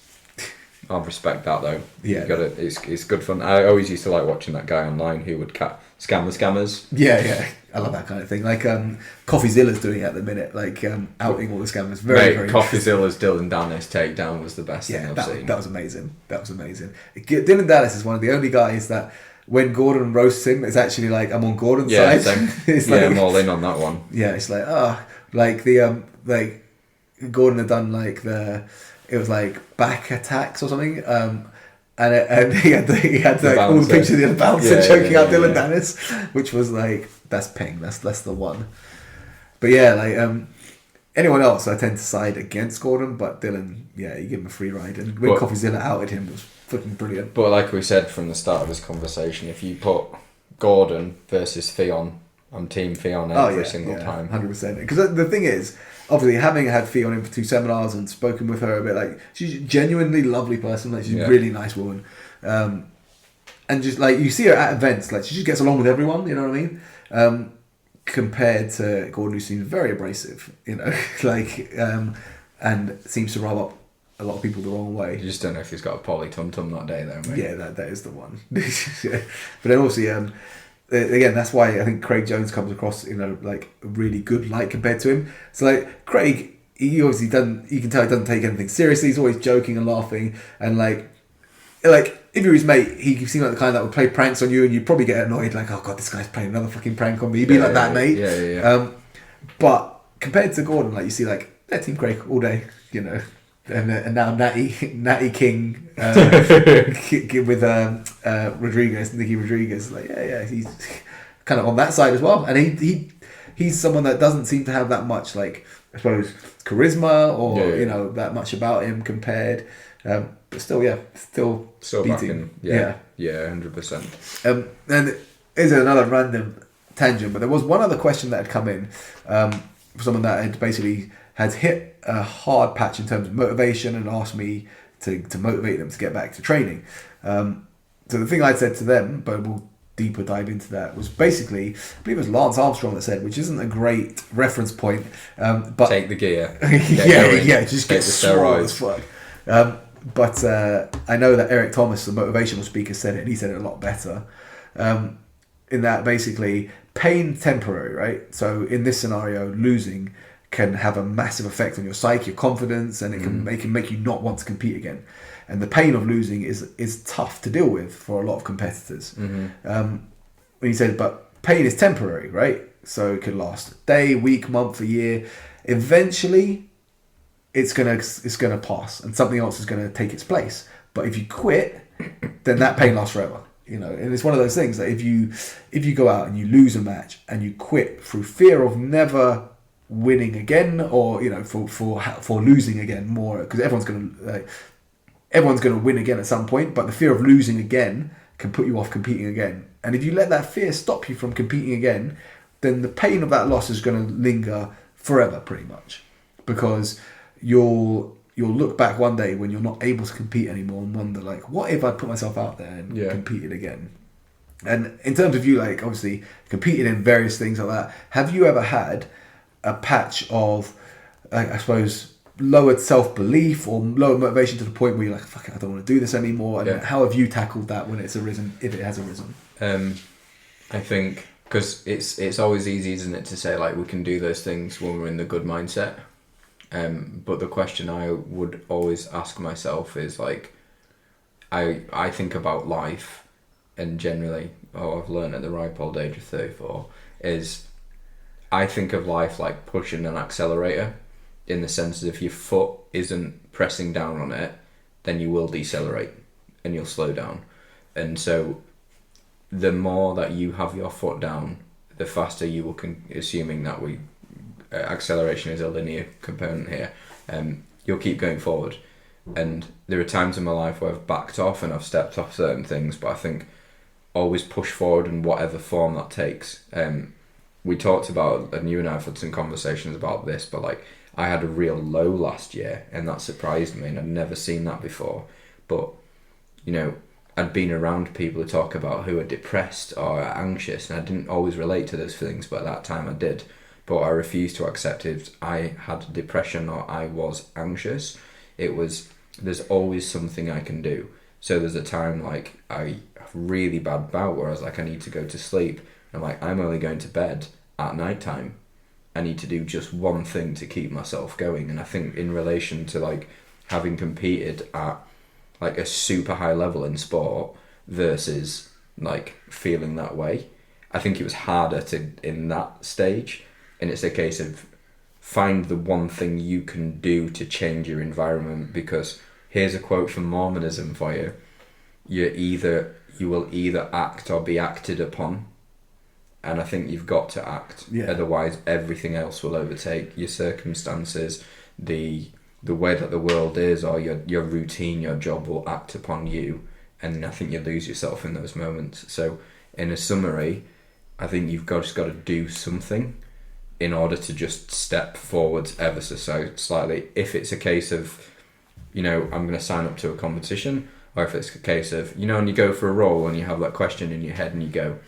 I respect that though. Yeah. It's good fun. I always used to like watching that guy online who would scam the scammers. Yeah. I love that kind of thing. Like CoffeeZilla's doing it at the minute, like outing all the scammers. Very CoffeeZilla's Dylan Dennis takedown was the best thing I've seen. That was amazing. Dylan Dennis is one of the only guys that when Gordon roasts him, it's actually like I'm on Gordon's side. It's like, I'm all in on that one. Yeah, it's like like the like Gordon had done like it was like back attacks or something. And he had all the pictures of the bouncer choking out Dylan Dennis, which was like, that's ping, that's the one. But yeah, like anyone else, I tend to side against Gordon, but Dylan, yeah, you give him a free ride. And when CoffeeZilla outed him, it was fucking brilliant. But like we said from the start of this conversation, if you put Gordon versus Theon, I'm team Theon every single time. 100%. Because the thing is, obviously, having had Theon in for 2 seminars and spoken with her a bit, like, she's a genuinely lovely person. Like, she's a really nice woman. And just, like, you see her at events, like, she just gets along with everyone, you know what I mean? Compared to Gordon, who seems very abrasive, like, and seems to rub up a lot of people the wrong way. You just don't know if he's got a poly tum-tum that day, though, mate. Yeah, that is the one. But then also, again, that's why I think Craig Jones comes across, like a really good light compared to him. So like Craig, he obviously you can tell he doesn't take anything seriously. He's always joking and laughing, and like if you're his mate, he seems like the kind that would play pranks on you, and you'd probably get annoyed, like, oh god, this guy's playing another fucking prank on me. He'd be like that, mate. Yeah. But compared to Gordon, like you see, like Team Craig all day, And now Natty King with Rodriguez, Nicky Rodriguez, like he's kind of on that side as well, and he he's someone that doesn't seem to have that much, like, I suppose, charisma or you know, that much about him compared. But still beating. Backing, 100%. And is another random tangent, but there was one other question that had come in for someone that had basically has hit a hard patch in terms of motivation and asked me to motivate them to get back to training. So the thing I said to them, but we'll deeper dive into that, was basically, I believe it was Lance Armstrong that said, which isn't a great reference point, but take the gear. Just get swole as fuck. But I know that Eric Thomas, the motivational speaker, said it, and he said it a lot better. In that basically, pain temporary, right? So in this scenario, losing can have a massive effect on your psyche, your confidence, and it can make you not want to compete again. And the pain of losing is tough to deal with for a lot of competitors. When he said, but pain is temporary, right? So it could last a day, week, month, a year. Eventually, it's gonna pass, and something else is gonna take its place. But if you quit, then that pain lasts forever. You know, and it's one of those things that if you go out and you lose a match and you quit through fear of never winning again, or you know, for losing again more, because everyone's gonna win again at some point, but the fear of losing again can put you off competing again. And if you let that fear stop you from competing again, then the pain of that loss is going to linger forever, pretty much, because you'll look back one day when you're not able to compete anymore and wonder, like, what if I put myself out there and competed again? And in terms of you, like, obviously competing in various things like that, have you ever had a patch of, I suppose, lowered self-belief or lower motivation to the point where you're like, fuck it, I don't want to do this anymore? And how have you tackled that when it's arisen, if it has arisen? I think, because it's always easy, isn't it, to say, like, we can do those things when we're in the good mindset. But the question I would always ask myself is, like, I think about life, and generally, I've learned at the ripe old age of 34, is I think of life like pushing an accelerator, in the sense that if your foot isn't pressing down on it, then you will decelerate and you'll slow down. And so the more that you have your foot down, the faster you will, assuming that acceleration is a linear component here, you'll keep going forward. And there are times in my life where I've backed off and I've stepped off certain things, but I think always push forward in whatever form that takes. We talked about, and you and I have had some conversations about this, but like, I had a real low last year, and that surprised me, and I'd never seen that before. But, you know, I'd been around people who talk about who are depressed or are anxious, and I didn't always relate to those feelings, but at that time I did. But I refused to accept it. I had depression or I was anxious. It was, there's always something I can do. So there's a time, like, I have a really bad bout where I was like, I need to go to sleep. I'm like, I'm only going to bed at night time. I need to do just one thing to keep myself going. And I think in relation to, like, having competed at, like, a super high level in sport versus, like, feeling that way, I think it was harder to in that stage. And it's a case of find the one thing you can do to change your environment, because here's a quote from Mormonism for you. You will either act or be acted upon. And I think you've got to act. Yeah. Otherwise, everything else will overtake your circumstances, the way that the world is, or your routine, your job will act upon you. And I think you lose yourself in those moments. So, in a summary, I think you've just got to do something in order to just step forwards ever so slightly. If it's a case of, you know, I'm going to sign up to a competition, or if it's a case of, you know, and you go for a roll and you have that question in your head and you go,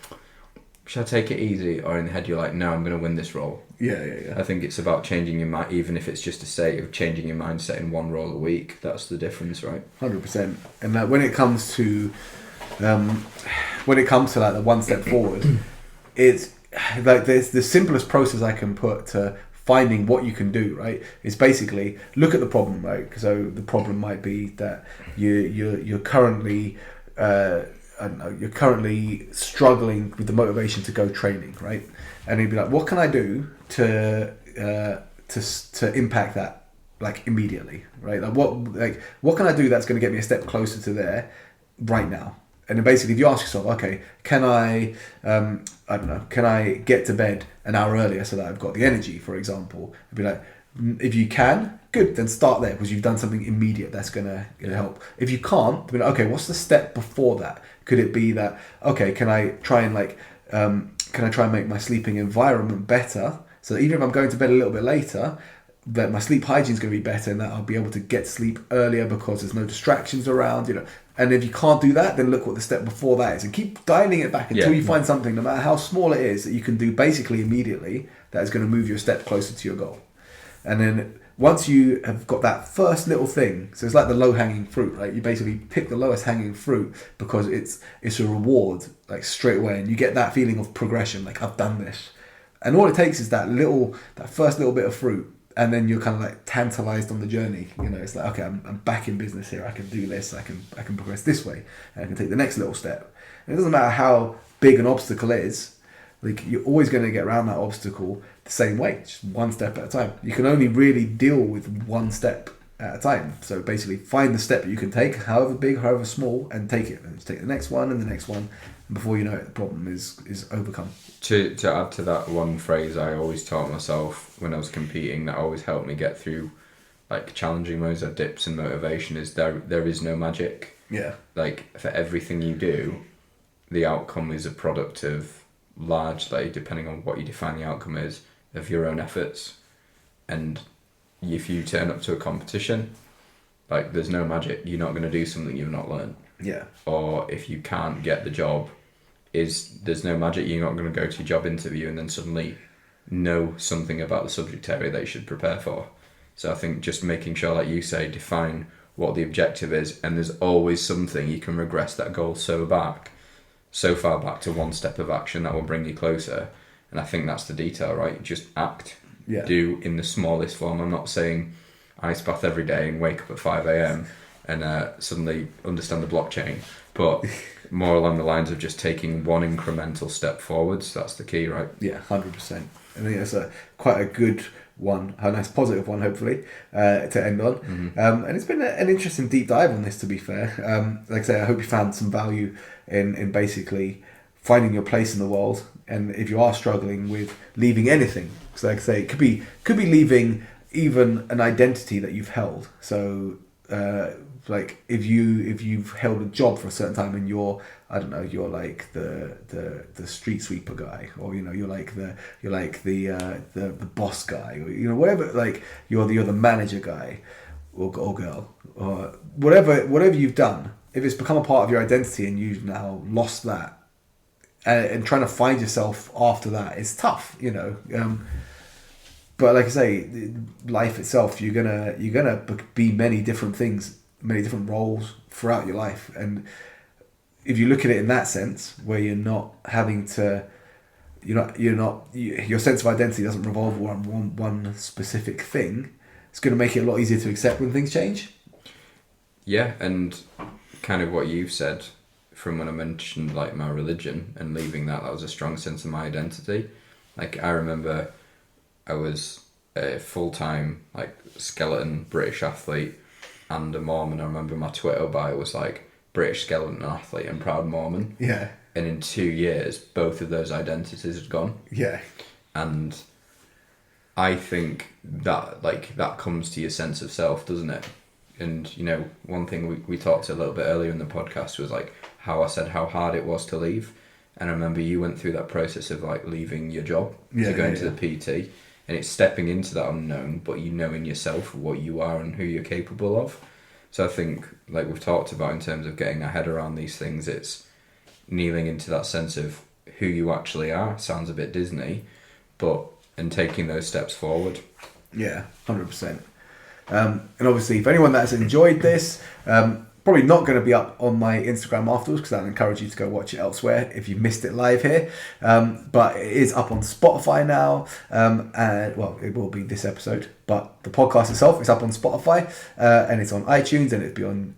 should I take it easy? Or in the head you're like, no, I'm going to win this role. Yeah. I think it's about changing your mind, even if it's just a state of changing your mindset in one role a week. That's the difference, right? 100%. And that when it comes to like the one step forward, it's like there's the simplest process I can put to finding what you can do, right? Is basically look at the problem, right? So the problem might be that you're currently you're currently struggling with the motivation to go training, right? And you'd be like, what can I do to impact that, like, immediately, right? Like what can I do that's going to get me a step closer to there right now? And then basically, if you ask yourself, okay, can I don't know, can I get to bed an hour earlier so that I've got the energy, for example? I'd be like, if you can, good, then start there because you've done something immediate that's gonna help. If you can't, be like, okay, what's the step before that? Could it be that, okay, can I try and make my sleeping environment better? So even if I'm going to bed a little bit later, that my sleep hygiene is going to be better and that I'll be able to get to sleep earlier because there's no distractions around, And if you can't do that, then look what the step before that is and keep dialing it back until you find something, no matter how small it is, that you can do basically immediately that is going to move you a step closer to your goal. And then once you have got that first little thing, so it's like the low-hanging fruit, right? You basically pick the lowest hanging fruit because it's a reward, like straight away, and you get that feeling of progression, like I've done this. And all it takes is that first little bit of fruit, and then you're kind of like tantalized on the journey. It's like, okay, I'm back in business here. I can do this. I can progress this way, and I can take the next little step. And it doesn't matter how big an obstacle is. Like, you're always going to get around that obstacle the same way, just one step at a time. You can only really deal with one step at a time. So basically, find the step that you can take, however big, however small, and take it. And just take the next one and the next one. And before you know it, the problem is overcome. To add to that, one phrase I always taught myself when I was competing that always helped me get through like challenging modes or dips in motivation is there is no magic. Yeah. Like, for everything you do, the outcome is a product of, largely, depending on what you define the outcome is, of your own efforts. And if you turn up to a competition, like, there's no magic. You're not going to do something you've not learned. Yeah. Or if you can't get the job, there's no magic. You're not going to go to your job interview and then suddenly know something about the subject area that you should prepare for. So I think just making sure, like you say, define what the objective is, and there's always something you can regress that goal so far back to one step of action that will bring you closer. And I think that's the detail, right? Just act. Yeah. Do in the smallest form. I'm not saying ice bath every day and wake up at 5 a.m. and suddenly understand the blockchain, but more along the lines of just taking one incremental step forwards. That's the key, right? Yeah, 100%. I think that's quite a good one, a nice positive one, hopefully, to end on. Mm-hmm. And it's been an interesting deep dive on this, to be fair. Like I say, I hope you found some value in basically finding your place in the world. And if you are struggling with leaving anything, because like I say, it could be leaving even an identity that you've held. So like if you've held a job for a certain time and you're like the street sweeper guy, or you're like the boss guy, or whatever, like you're the manager guy or girl, or whatever you've done. If it's become a part of your identity and you've now lost that, and trying to find yourself after that is tough, but like I say, life itself, you're gonna be many different things, many different roles throughout your life. And if you look at it in that sense, where you're not having to, your sense of identity doesn't revolve around one specific thing, it's going to make it a lot easier to accept when things change. Yeah, and kind of what you've said from when I mentioned like my religion and leaving that was a strong sense of my identity. Like, I remember I was a full-time like skeleton British athlete and a Mormon. I remember my Twitter bio was like British skeleton athlete and proud Mormon. Yeah. And in 2 years, both of those identities had gone. Yeah. And I think that that comes to your sense of self, doesn't it? And one thing we talked a little bit earlier in the podcast was like how I said how hard it was to leave. And I remember you went through that process of like leaving your job to go into the PT. And it's stepping into that unknown, but you know in yourself what you are and who you're capable of. So I think, like we've talked about in terms of getting our head around these things, it's kneeling into that sense of who you actually are. Sounds a bit Disney, and taking those steps forward. Yeah, 100%. And obviously, if anyone that has enjoyed this, probably not going to be up on my Instagram afterwards, because I'd encourage you to go watch it elsewhere if you missed it live here. But it is up on Spotify now. And well, it will be this episode, but the podcast itself is up on Spotify, and it's on iTunes, and it'll be on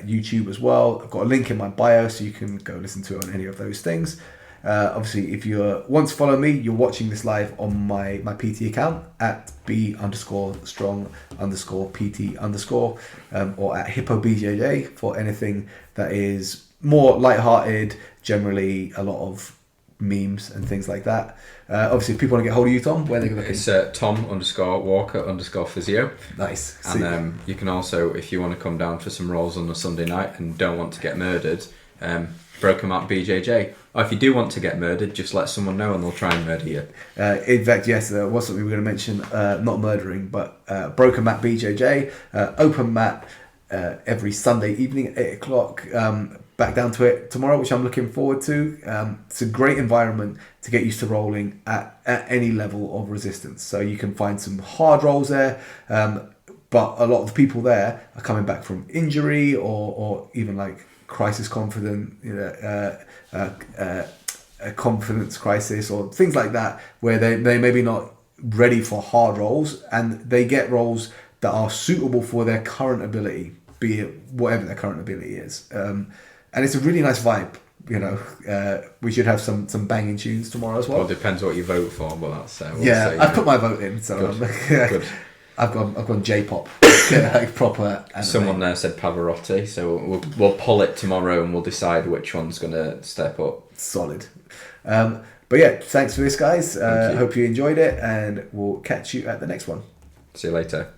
YouTube as well. I've got a link in my bio, so you can go listen to it on any of those things. Obviously, if you want to follow me, you're watching this live on my PT account at B_strong_PT_ or at HippoBJJ for anything that is more lighthearted, generally a lot of memes and things like that. Obviously, if people want to get hold of you, Tom, where they can look? It's Tom_Walker_physio. Nice. And you can also, if you want to come down for some rolls on a Sunday night and don't want to get murdered, Broken Mat BJJ. Or if you do want to get murdered, just let someone know and they'll try and murder you. In fact, yes, was something we were going to mention, not murdering, but Broken Mat BJJ, open mat every Sunday evening at 8 o'clock. Back down to it tomorrow, which I'm looking forward to. It's a great environment to get used to rolling at any level of resistance. So you can find some hard rolls there, but a lot of the people there are coming back from injury or even like crisis confident, a confidence crisis or things like that, where they maybe not ready for hard rolls, and they get rolls that are suitable for their current ability, be it whatever their current ability is. And it's a really nice vibe, we should have some banging tunes tomorrow as well. Well, it depends what you vote for, but that's... I've put my vote in, so Good. I've gone J-pop, like proper anime. Someone there said Pavarotti, so we'll pull it tomorrow and we'll decide which one's going to step up. Solid. But yeah, thanks for this, guys. Hope you enjoyed it, and we'll catch you at the next one. See you later.